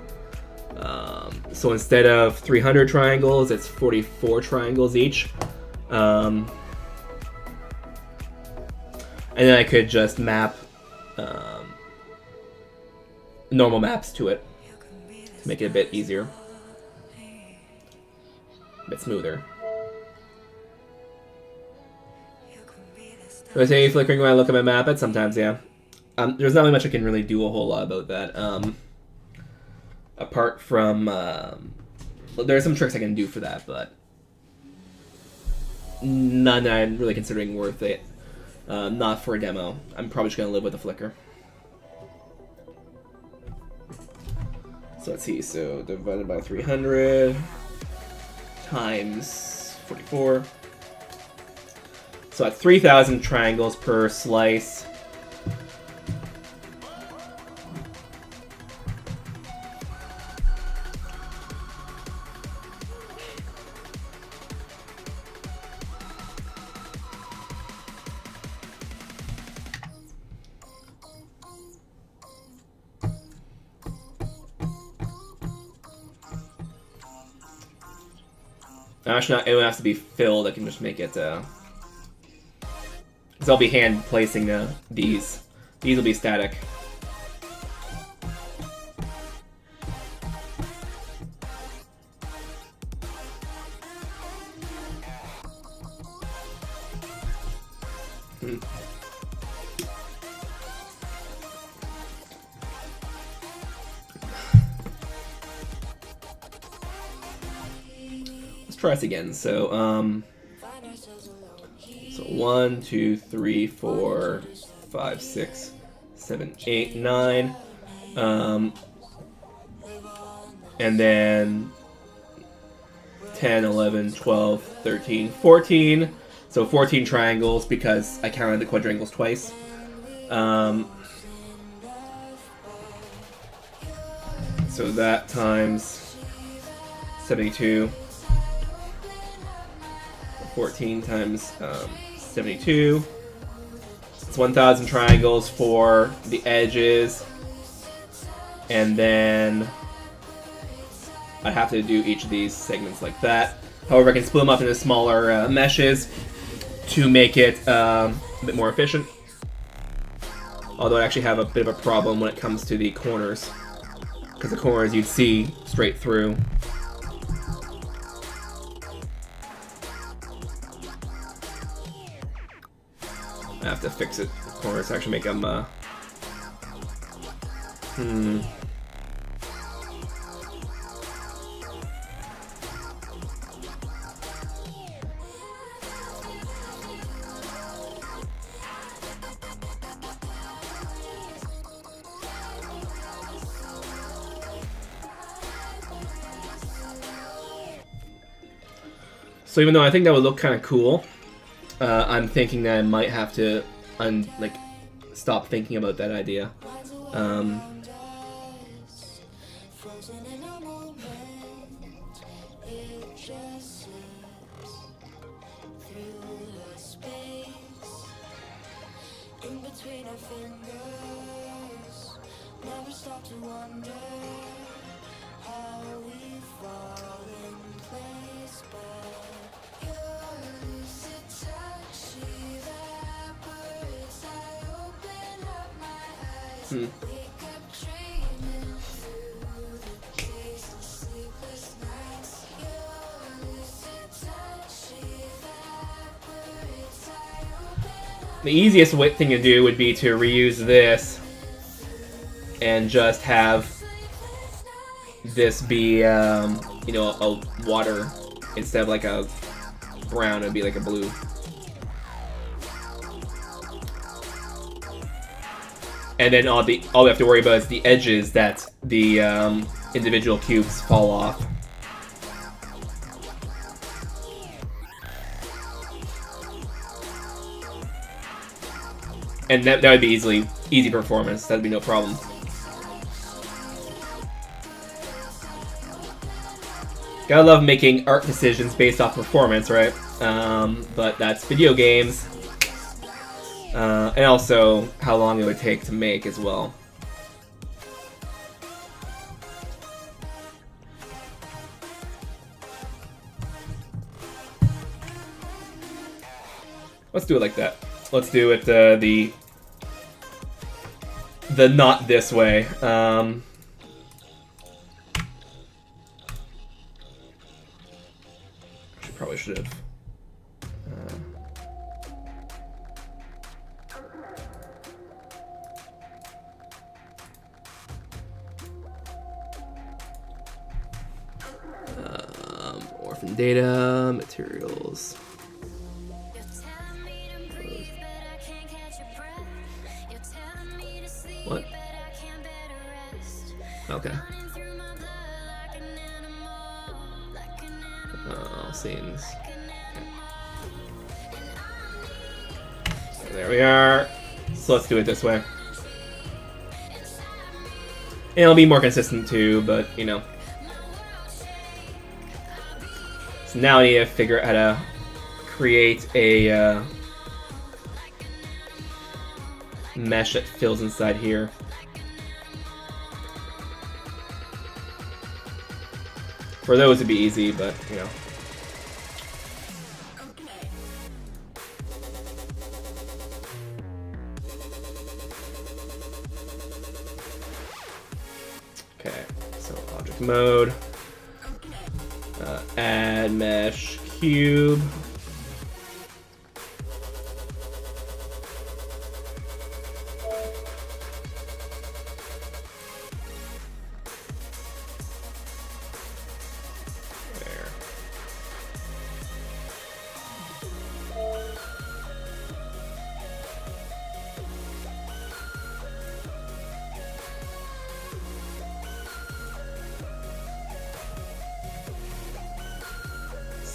A: So instead of 300 triangles, it's 44 triangles each. And then I could just map normal maps to it to make it a bit easier, a bit smoother. Do I say flickering when I look at my map? But sometimes, yeah. There's not really much I can really do a whole lot about that. Apart from, there are some tricks I can do for that, but none that I'm really considering worth it. Not for a demo. I'm probably just gonna live with a flicker. So let's see. So divided by 300 times 44. So at 3,000 triangles per slice. Actually, it won't have to be filled. I can just make it. Because I'll be hand placing these. These will be static. Try this again. So, 1, 2, 3, 4, 5, 6, 7, 8, 9. And then 10, 11, 12, 13, 14. So 14 triangles because I counted the quadrangles twice. So that times 72. 14 times 72. It's 1,000 triangles for the edges. And then I have to do each of these segments like that. However, I can split them up into smaller meshes to make it a bit more efficient. Although I actually have a bit of a problem when it comes to the corners. Because the corners you'd see straight through. I have to fix it. Corners actually make them. So even though I think that would look kind of cool, I'm thinking that I might have to stop thinking about that idea. the easiest thing to do would be to reuse this and just have this be, you know, a water instead of like a brown. It'd be like a blue. And then all we have to worry about is the edges that the individual cubes fall off. And that would be easy performance. That'd be no problem. Gotta love making art decisions based off performance, right? But that's video games. And also how long it would take to make as well. Let's do it like that. Let's do it the not this way. Probably should have. Orphan data, materials. What? Okay. Scenes. So there we are. So let's do it this way. And it'll be more consistent too, but you know. So now I need to figure out how to create a mesh that fills inside here. For those it'd be easy, but you know. Okay, so object mode, add mesh cube.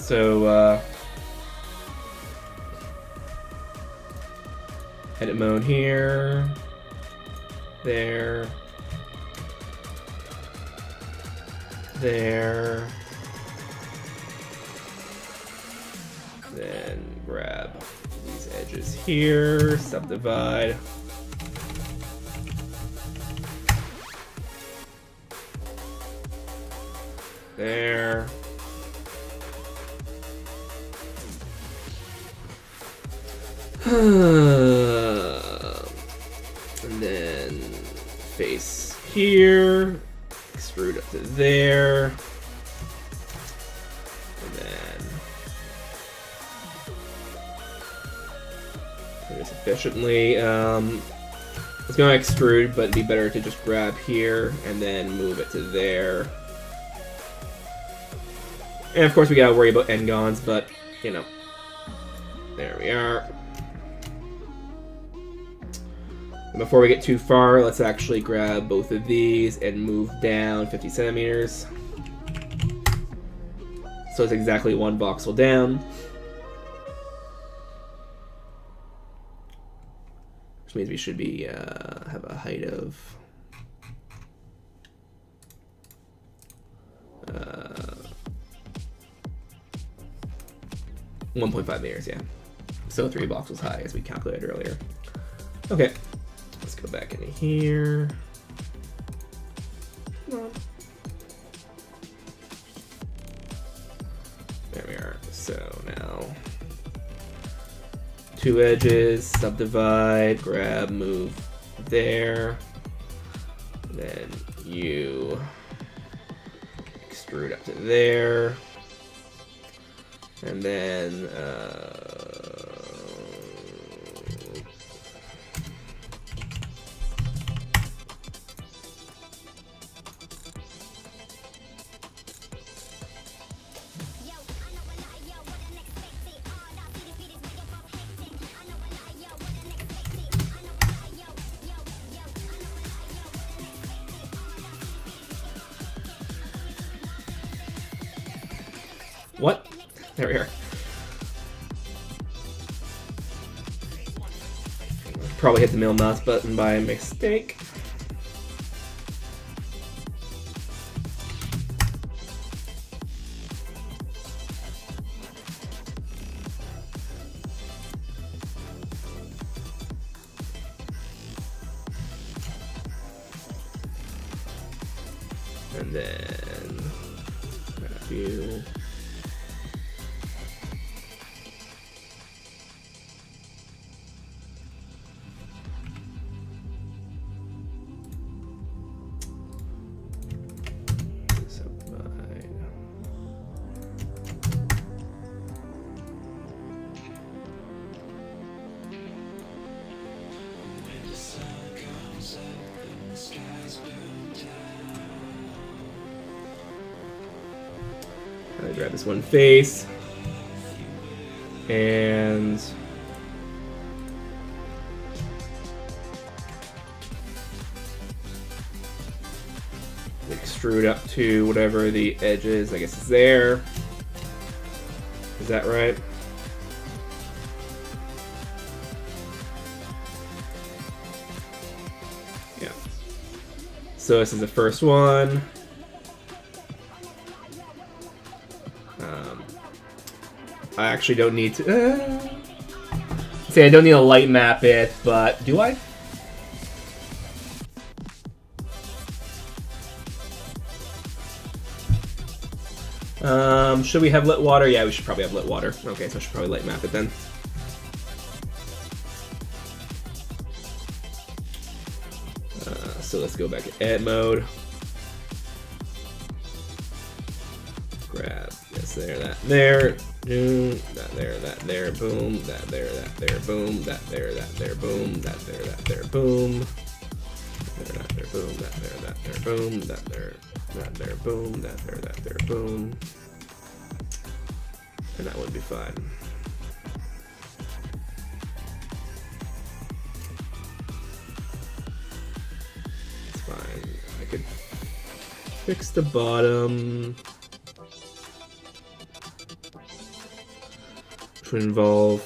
A: So, edit mode here, there, then grab these edges here, subdivide. There. And then face here, extrude up to there, and then do this efficiently. It's going to extrude, but it'd be better to just grab here and then move it to there. And of course we gotta worry about n-gons, but you know, there we are. Before we get too far, let's actually grab both of these and move down 50 centimeters. So it's exactly one voxel down. Which means we should be have a height of 1.5 meters, yeah. So 3 voxels high as we calculated earlier. Okay. Let's go back into here. Come on. There we are. So now 2 edges, subdivide, grab, move there. Then you extrude up to there. And then What? There we are. Probably hit the middle mouse button by mistake. And then grab you. I grab this one face and extrude up to whatever the edge is. I guess it's there. Is that right? Yeah. So this is the first one. I actually don't need to... See, I don't need to light map it, but do I? Should we have lit water? Yeah, we should probably have lit water. Okay, so I should probably light map it then. So let's go back to edit mode. Grab this there, that there. Boom, that there, boom, that there, boom, that there, boom, that there, boom. That there, boom, that there, boom, that there, boom, that there, boom. And that would be fine. It's fine. I could fix the bottom. Which would involve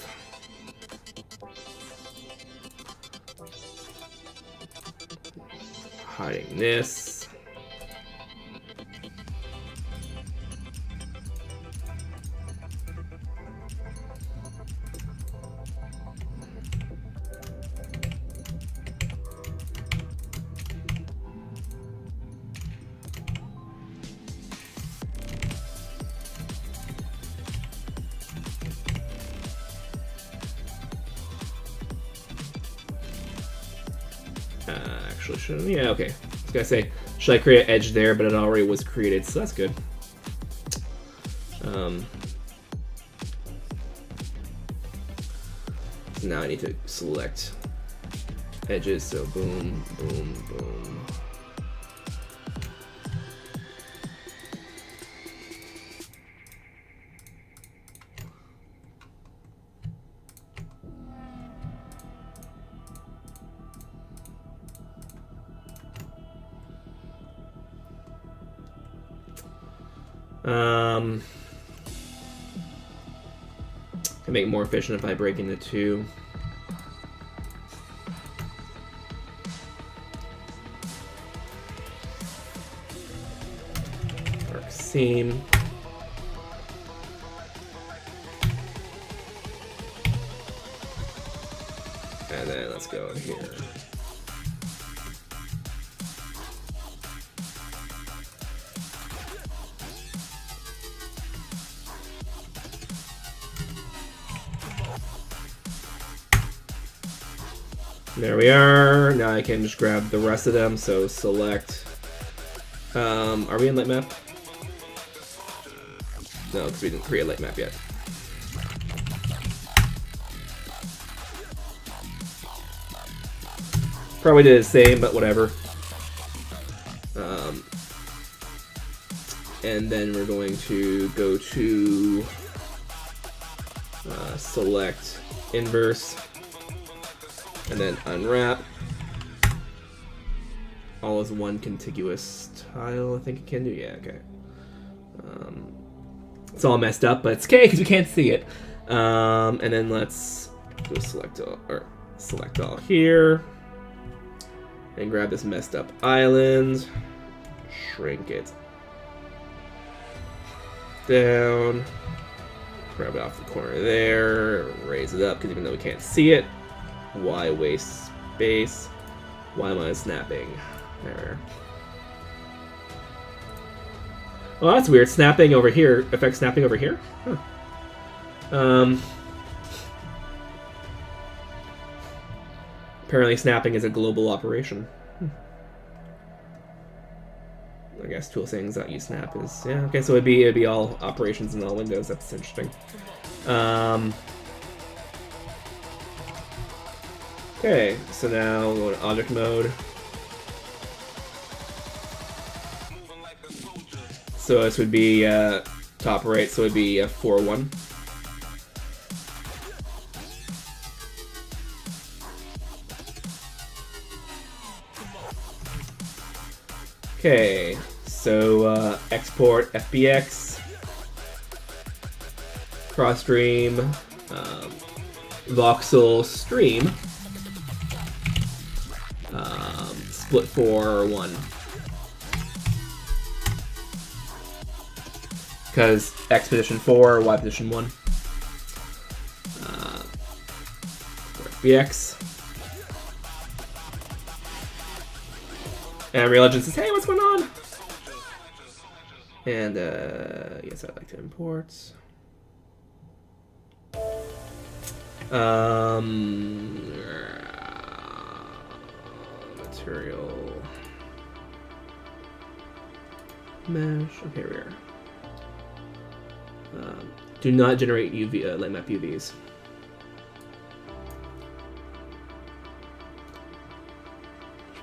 A: hiding this. Actually, yeah, okay. I was gonna say, should I create an edge there, but it already was created, so that's good. So now I need to select edges, so boom, boom, boom. Can make it more efficient if I break into two. Arc seam. And then let's go in here. There we are. Now I can just grab the rest of them. So select. Are we in light map? No, because we didn't create a light map yet. Probably did the same, but whatever. And then we're going to go to select inverse. And then unwrap. All as one contiguous tile, I think it can do. Yeah, okay. It's all messed up, but it's okay because we can't see it. And then let's go select all here, and grab this messed up island, shrink it down, grab it off the corner there, raise it up because even though we can't see it, why waste space? Why am I snapping? There. Well, that's weird. Snapping over here affects snapping over here? Huh. Apparently snapping is a global operation. I guess tool settings that you snap is... Yeah, okay, so it'd be all operations in all windows. That's interesting. Okay, so now we'll go to object mode. So this would be top right, so it'd be 4-1. Okay, so export FBX, CrossStream, voxel stream, split 4-1. Because X position 4, Y position 1. FBX. And Real Legend says, hey, what's going on? And, yes, I'd like to import. Material. Mesh. Okay, rare. Do not generate UV, lightmap UVs.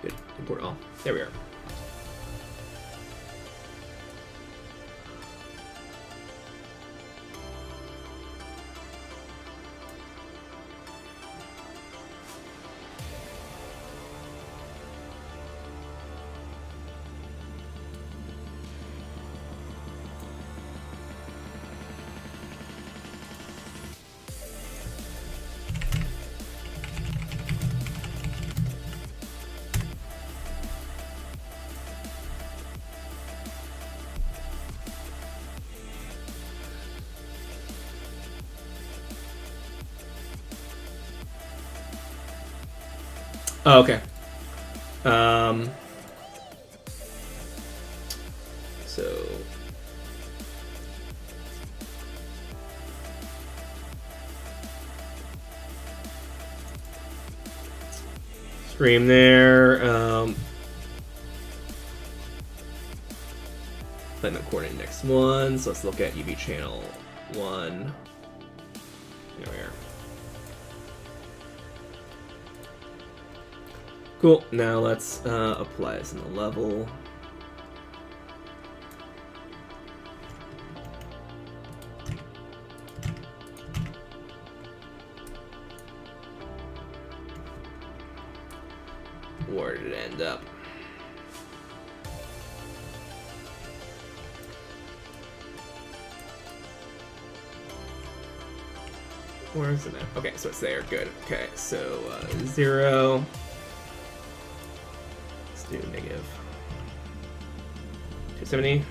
A: Good. Import all. There we are. Oh, okay. So stream there. Let me coordinate next one. So let's look at UV channel 1. There we are. Cool, now let's apply this in the level. Where did it end up? Where is it at? Okay, so it's there, good. Okay, so 0. Do negative 270,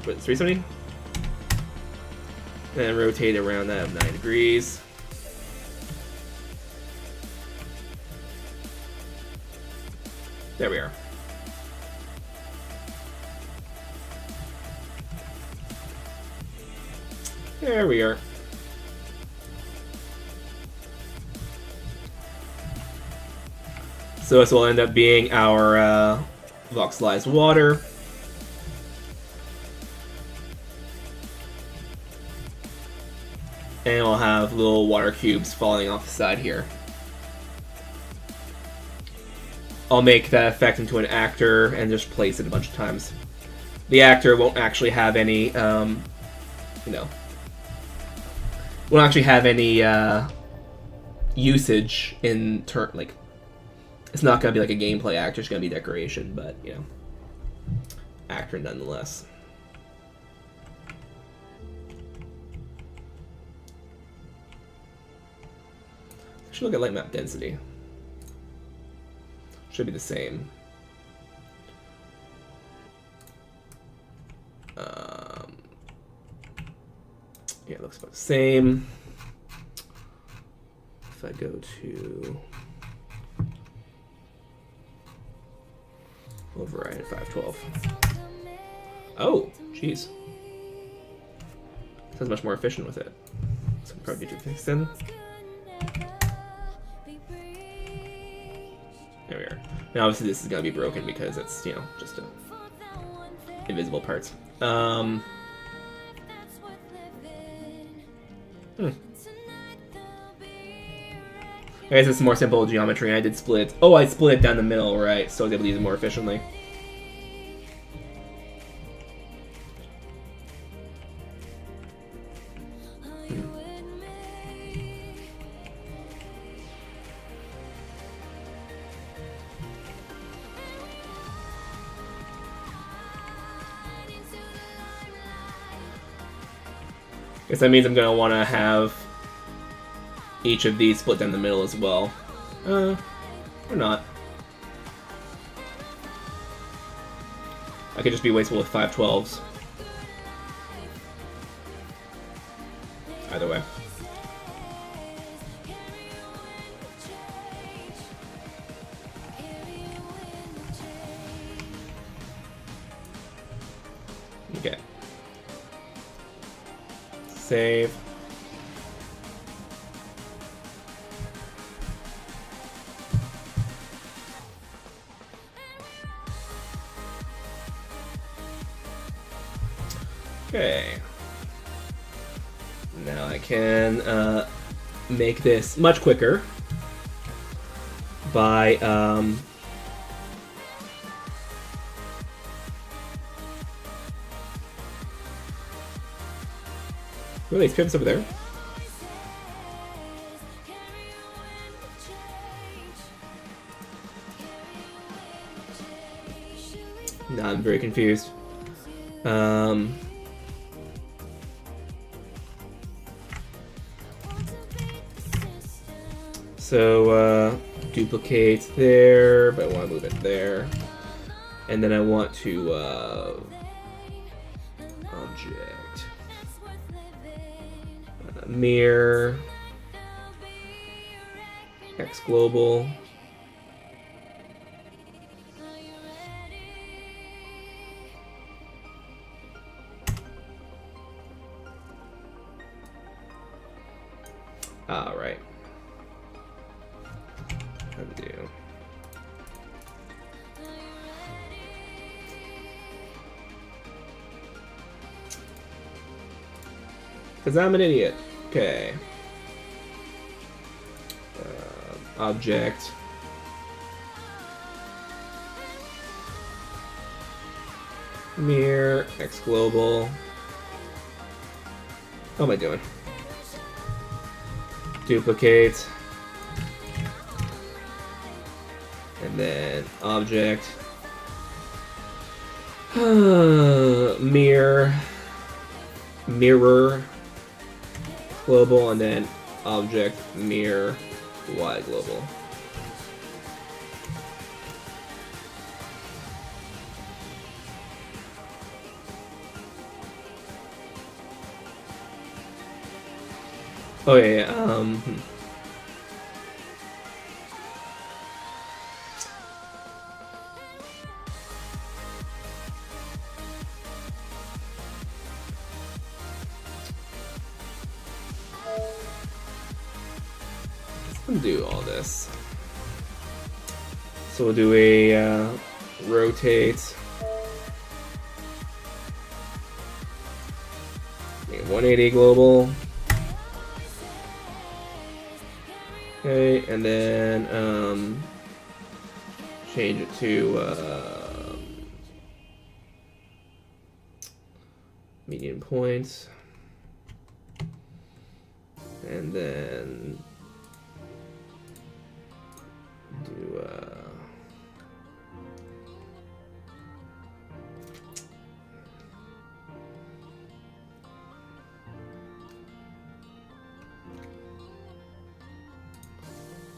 A: with 370, and rotate around that of 9 degrees. There we are. There we are. So this will end up being our voxelized water. And we'll have little water cubes falling off the side here. I'll make that effect into an actor and just place it a bunch of times. The actor won't actually have any, won't actually have any usage in like. It's not going to be like a gameplay actor, it's going to be decoration, but, actor nonetheless. Should look at light map density. Should be the same. Yeah, it looks about the same. If I go to override 512. Oh, jeez. Sounds much more efficient with it. So I'm probably need to fix then. There we are. Now obviously this is gonna be broken because it's, you know, just a invisible parts. I guess it's more simple geometry. I did split. Oh, I split it down the middle, right? So I was able to use it more efficiently. Guess that means I'm gonna want to have each of these split down the middle as well. Or not. I could just be wasteful with 512s. Either way. Okay. Save. Okay. Now I can make this much quicker by really, it's pivots over there. Now I'm very confused. So duplicate there, but I want to move it there, and then I want to object mirror X global. All right. Undo. Because I'm an idiot. Okay. Object. Mirror X global. How am I doing? Duplicate. And then object. Mirror global, and then object mirror Y global. Oh yeah. Undo all this. So we'll do a rotate. Make it 180 global. Okay, and then change it to median points, and then do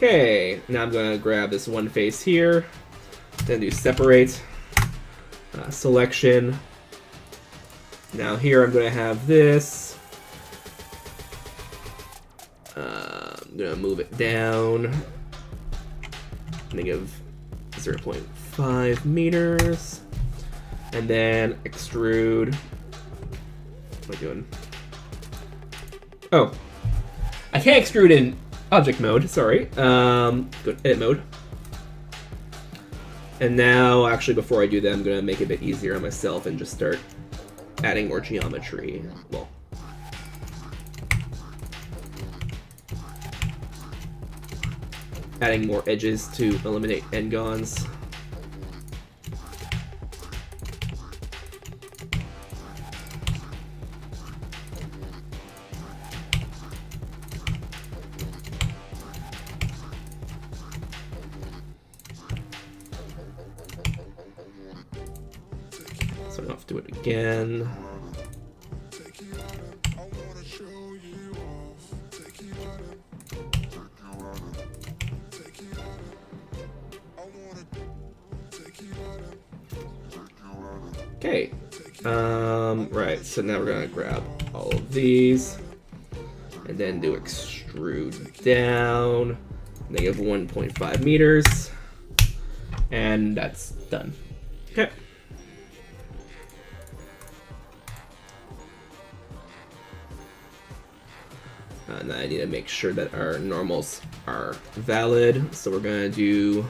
A: Okay, now I'm gonna grab this one face here, then do separate, selection. Now here I'm gonna have this. I'm gonna move it down. Negative 0.5 meters, and then extrude. What am I doing? Oh, I can't extrude in object mode. Sorry. Go to edit mode. And now, actually, before I do that, I'm gonna make it a bit easier on myself and just start adding more geometry. Well, adding more edges to eliminate n-gons. So I don't have to do it again. Okay, right, so now we're gonna grab all of these and then do extrude down, negative 1.5 meters, and that's done. Okay. Now I need to make sure that our normals are valid, so we're gonna do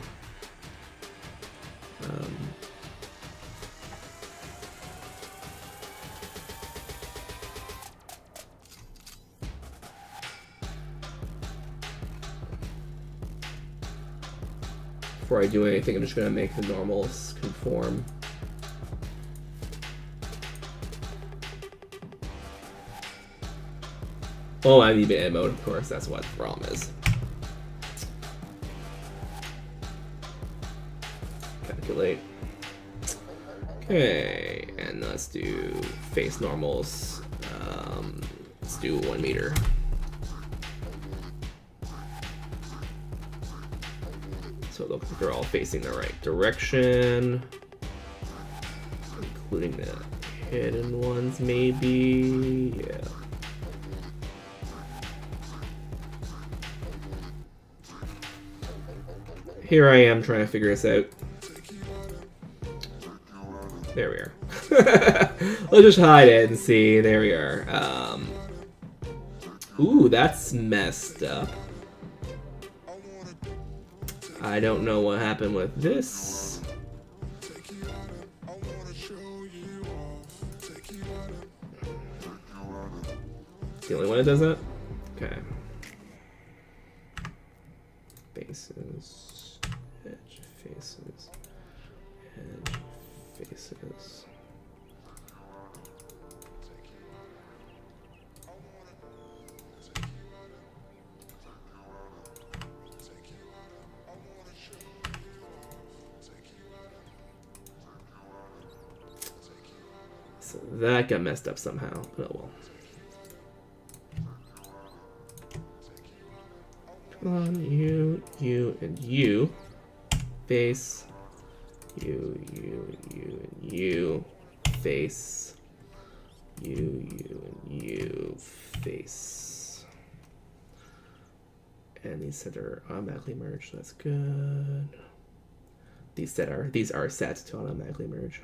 A: before I do anything, I'm just going to make the normals conform. Oh, I need edit mode, of course, that's what the problem is. Calculate. Okay, and let's do face normals. Let's do 1 meter. So it looks like they're all facing the right direction, including the hidden ones, maybe. Yeah. Here I am trying to figure this out. There we are. Let's just hide it and see. There we are. Ooh, that's messed up. I don't know what happened with this. The only one that does that? Okay. Faces, edge, faces, edge, faces. So that got messed up somehow. Oh well. Come on, you, and you. Face. You, and you. Face. You, and you. Face. And these set are automatically merged. That's good. These are set to automatically merge.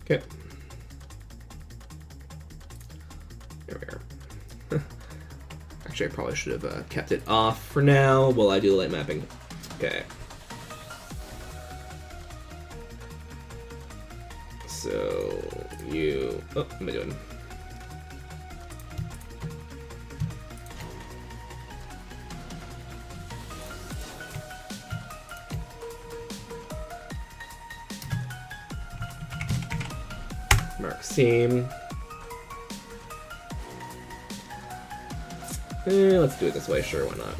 A: Okay. There we are. Actually, I probably should have kept it off for now while I do the light mapping. Okay. So, you... Oh, what am I doing? Mark seam. Let's do it this way, sure, why not?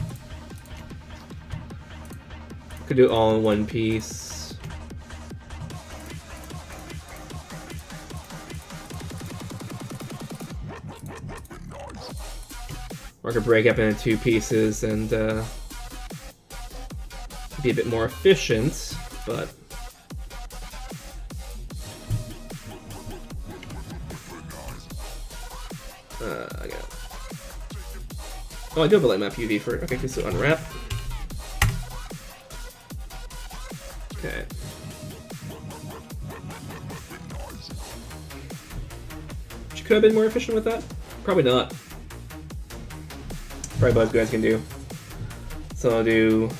A: Could do it all in one piece. Or I could break up into 2 pieces and be a bit more efficient, but I got it. Oh, I do have a light map UV for it. Okay, so unwrap. Okay. She could have been more efficient with that. Probably not. Probably about as good as I can do. So I'll do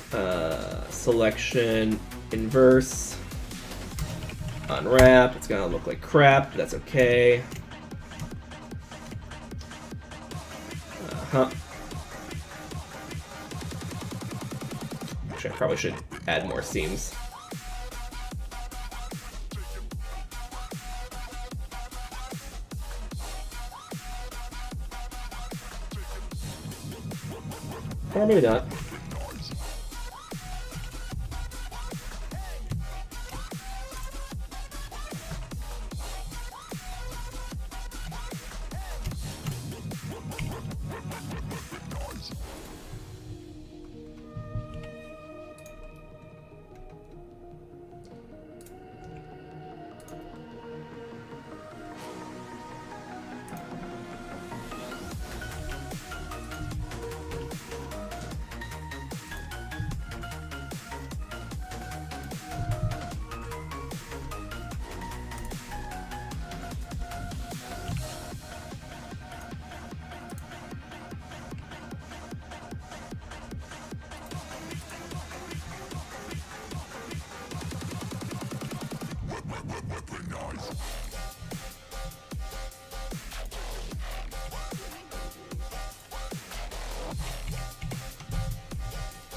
A: selection inverse, unwrap. It's gonna look like crap, but that's okay. Actually, I probably should add more seams. Or maybe not.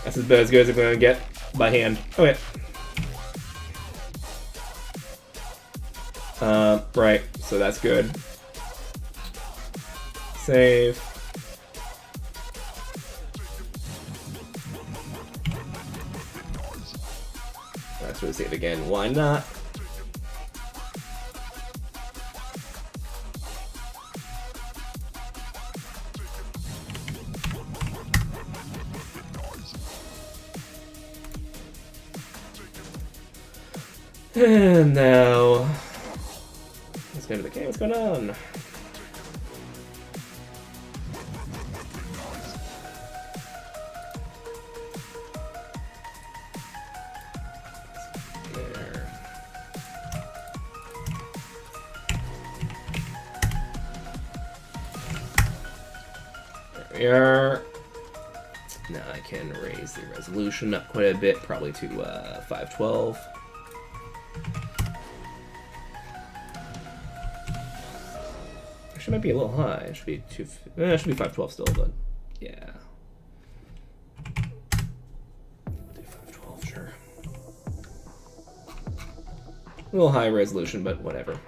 A: That's about as good as I'm going to get by hand. Okay. Right, so that's good. Save. That's really save again. Why not? And now, let's go to the game. What's going on? There. There we are. Now I can raise the resolution up quite a bit, probably to 512. Actually, might be a little high. It should be it should be 512 still, but yeah. Do 512, sure. A little high resolution, but whatever.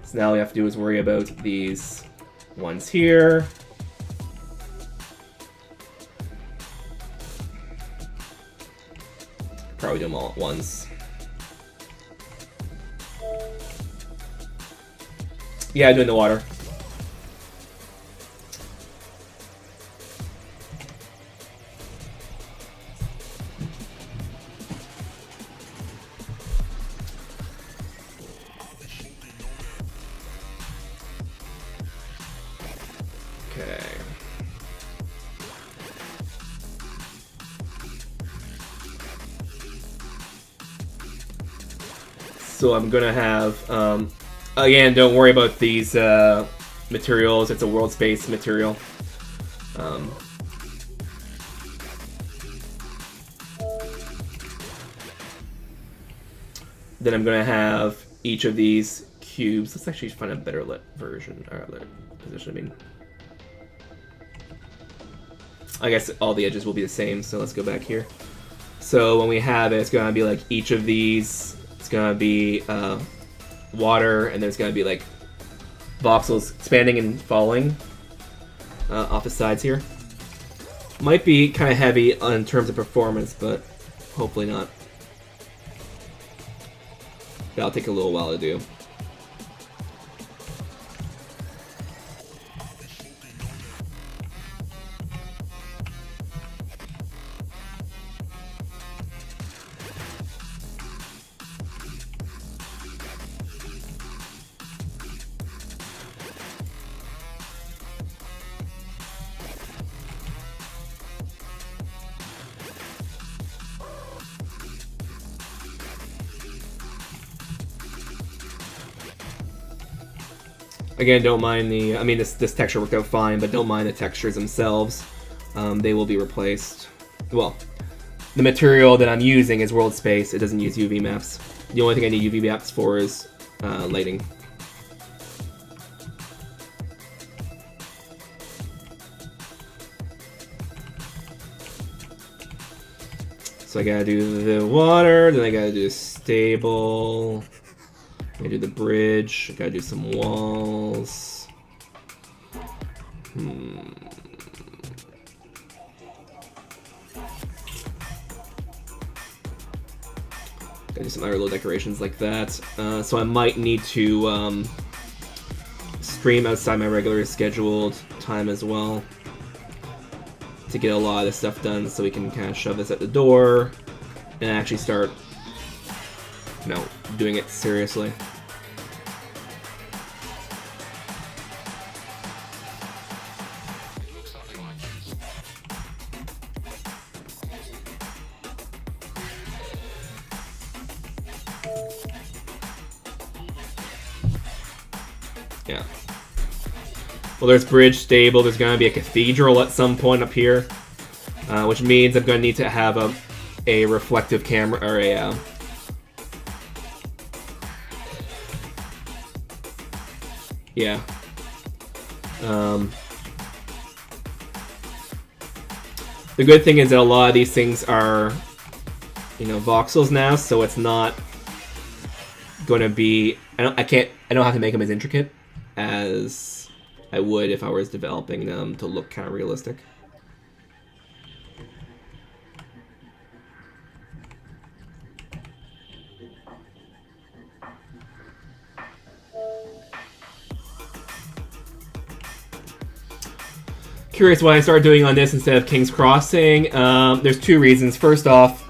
A: So now all we have to do is worry about these ones here. Probably do them all at once. Yeah, doing the water. Okay. So I'm gonna have again, don't worry about these materials. It's a world space material. Then I'm gonna have each of these cubes. Let's actually find a better lit version or lit position. I mean, I guess all the edges will be the same. So let's go back here. So when we have it, it's gonna be like each of these. It's gonna be water, and then it's gonna be like voxels expanding and falling off the sides here. Might be kind of heavy in terms of performance, but hopefully not. That'll take a little while to do. Again, don't mind the... I mean, this texture worked out fine, but don't mind the textures themselves. They will be replaced. Well, the material that I'm using is world space. It doesn't use UV maps. The only thing I need UV maps for is lighting. So I gotta do the water, then I gotta do stable. I gotta do the bridge. I gotta do some walls. Gotta do some other little decorations like that. So I might need to stream outside my regular scheduled time as well to get a lot of this stuff done, so we can kind of shove this at the door and actually start, you know, doing it seriously. Yeah. Well, there's bridge, stable, there's going to be a cathedral at some point up here, which means I'm going to need to have a reflective camera, or a... yeah. The good thing is that a lot of these things are, you know, voxels now, so it's not going to be... I don't have to make them as intricate as I would if I was developing them to look kind of realistic. Curious why I started doing on this instead of King's Crossing. There's two reasons. First off,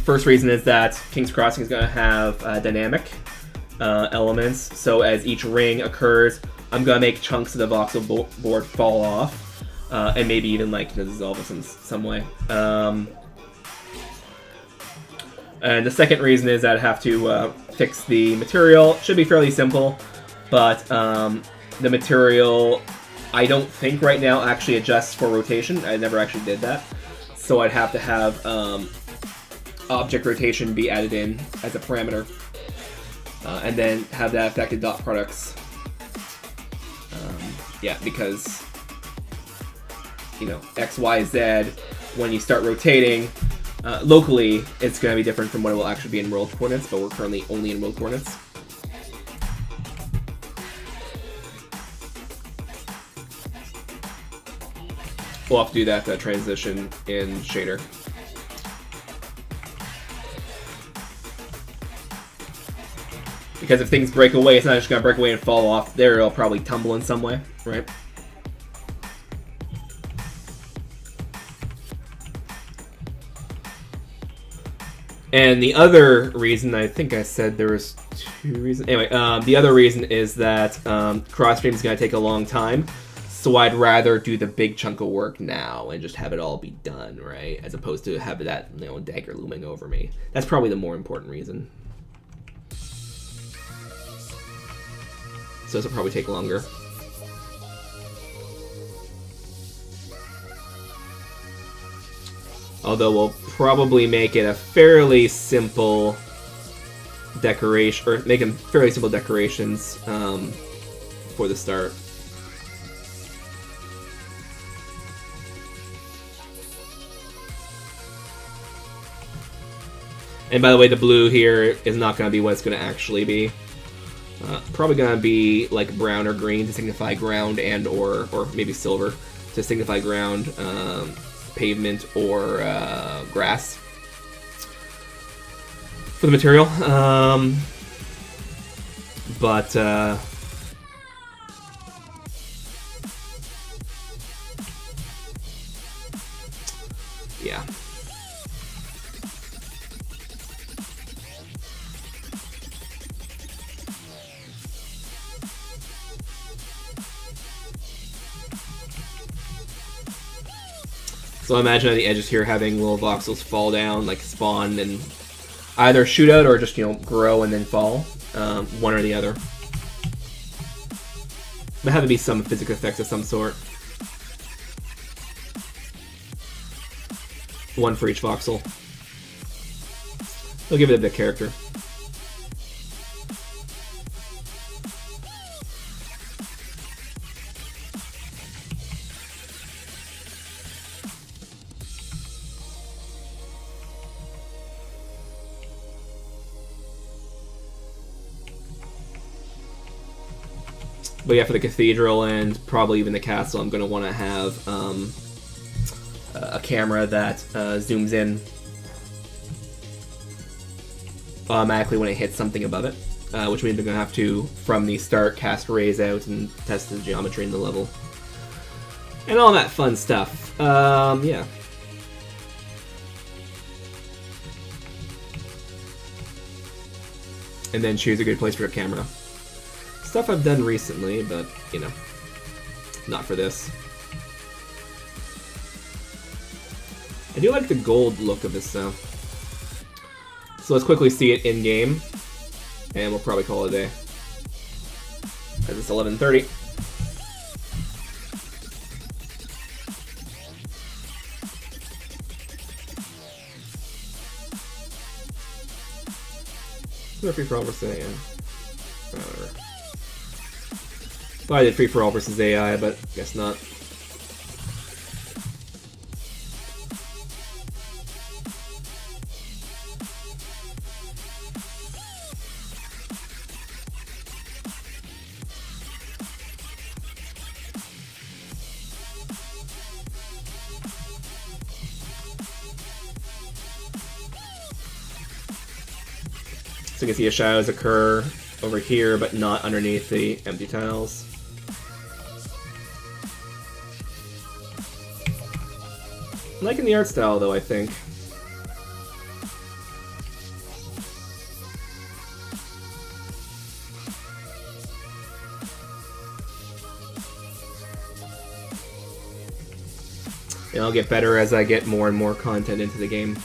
A: first reason is that King's Crossing is going to have dynamic elements. So as each ring occurs, I'm going to make chunks of the voxel board fall off, and maybe even like dissolve it in some way. And the second reason is that I have to fix the material. It should be fairly simple, but the material, I don't think right now actually adjusts for rotation. I never actually did that. So I'd have to have object rotation be added in as a parameter, and then have that affected dot products. Yeah, because, you know, X, Y, Z, when you start rotating, locally, it's going to be different from what it will actually be in world coordinates, but we're currently only in world coordinates. We'll have to do that transition in shader. Because if things break away, it's not just going to break away and fall off there, it'll probably tumble in some way, right? And the other reason, I think I said there was two reasons. Anyway, the other reason is that CrossStreams is going to take a long time, so I'd rather do the big chunk of work now and just have it all be done, right? As opposed to have that, you know, dagger looming over me. That's probably the more important reason. So this will probably take longer. Although we'll probably make it a fairly simple decoration, or make them fairly simple decorations for the start. And by the way, the blue here is not going to be what it's going to actually be. Probably going to be like brown or green to signify ground, and or maybe silver to signify ground, pavement, or grass for the material. But yeah. So I imagine on the edges here having little voxels fall down, like spawn and either shoot out or just, you know, grow and then fall, one or the other. There have to be some physical effects of some sort. One for each voxel. They'll give it a bit of character. But yeah, for the cathedral and probably even the castle, I'm going to want to have a camera that zooms in automatically when it hits something above it, which means I'm going to have to, from the start, cast rays out and test the geometry in the level. And all that fun stuff. Yeah. And then choose a good place for your camera. Stuff I've done recently, but, you know, not for this. I do like the gold look of this, though. So let's quickly see it in-game, and we'll probably call it a day. As it's 11:30. Free-for-all versus AI. Whatever. Thought I did free-for-all versus AI, but guess not. So you can see shadows occur over here, but not underneath the empty tiles. I'm liking the art style, though, I think. And I'll get better as I get more and more content into the game.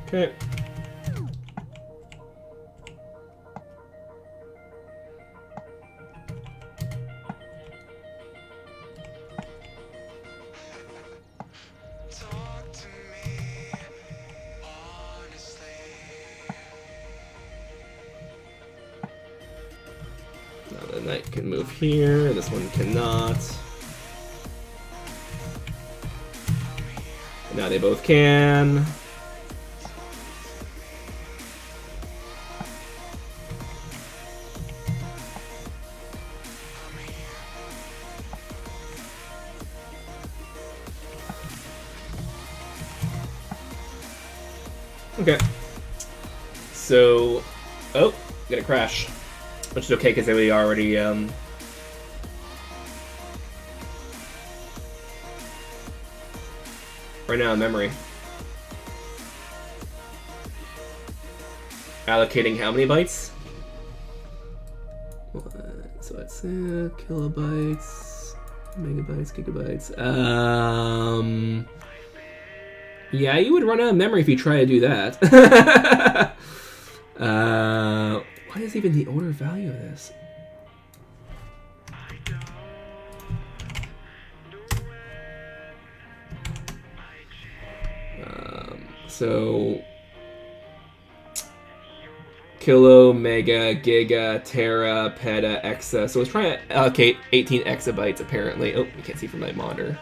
A: Okay. Now the knight can move here, this one cannot. And now they both can. Okay. So, oh, gonna crash, which is okay because we already right now in memory. Allocating how many bytes? So it's kilobytes, megabytes, gigabytes. Yeah, you would run out of memory if you try to do that. What is even the order value of this? So kilo, mega, giga, tera, peta, exa. So it's trying to allocate 18 exabytes apparently. Oh, you can't see from my monitor.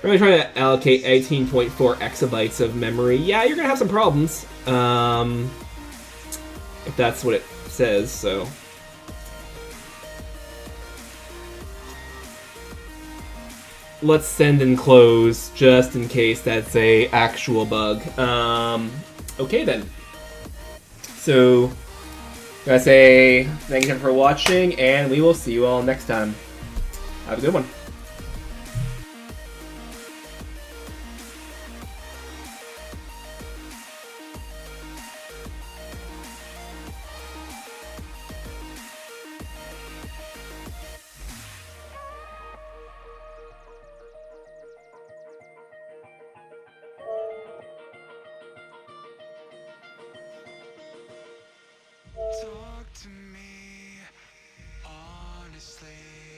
A: We're really trying to allocate 18.4 exabytes of memory. Yeah, you're gonna have some problems. If that's what it says, so. Let's send and close, just in case that's a actual bug. Okay then. So, gotta say thank you for watching, and we will see you all next time. Have a good one.
B: Talk to me honestly.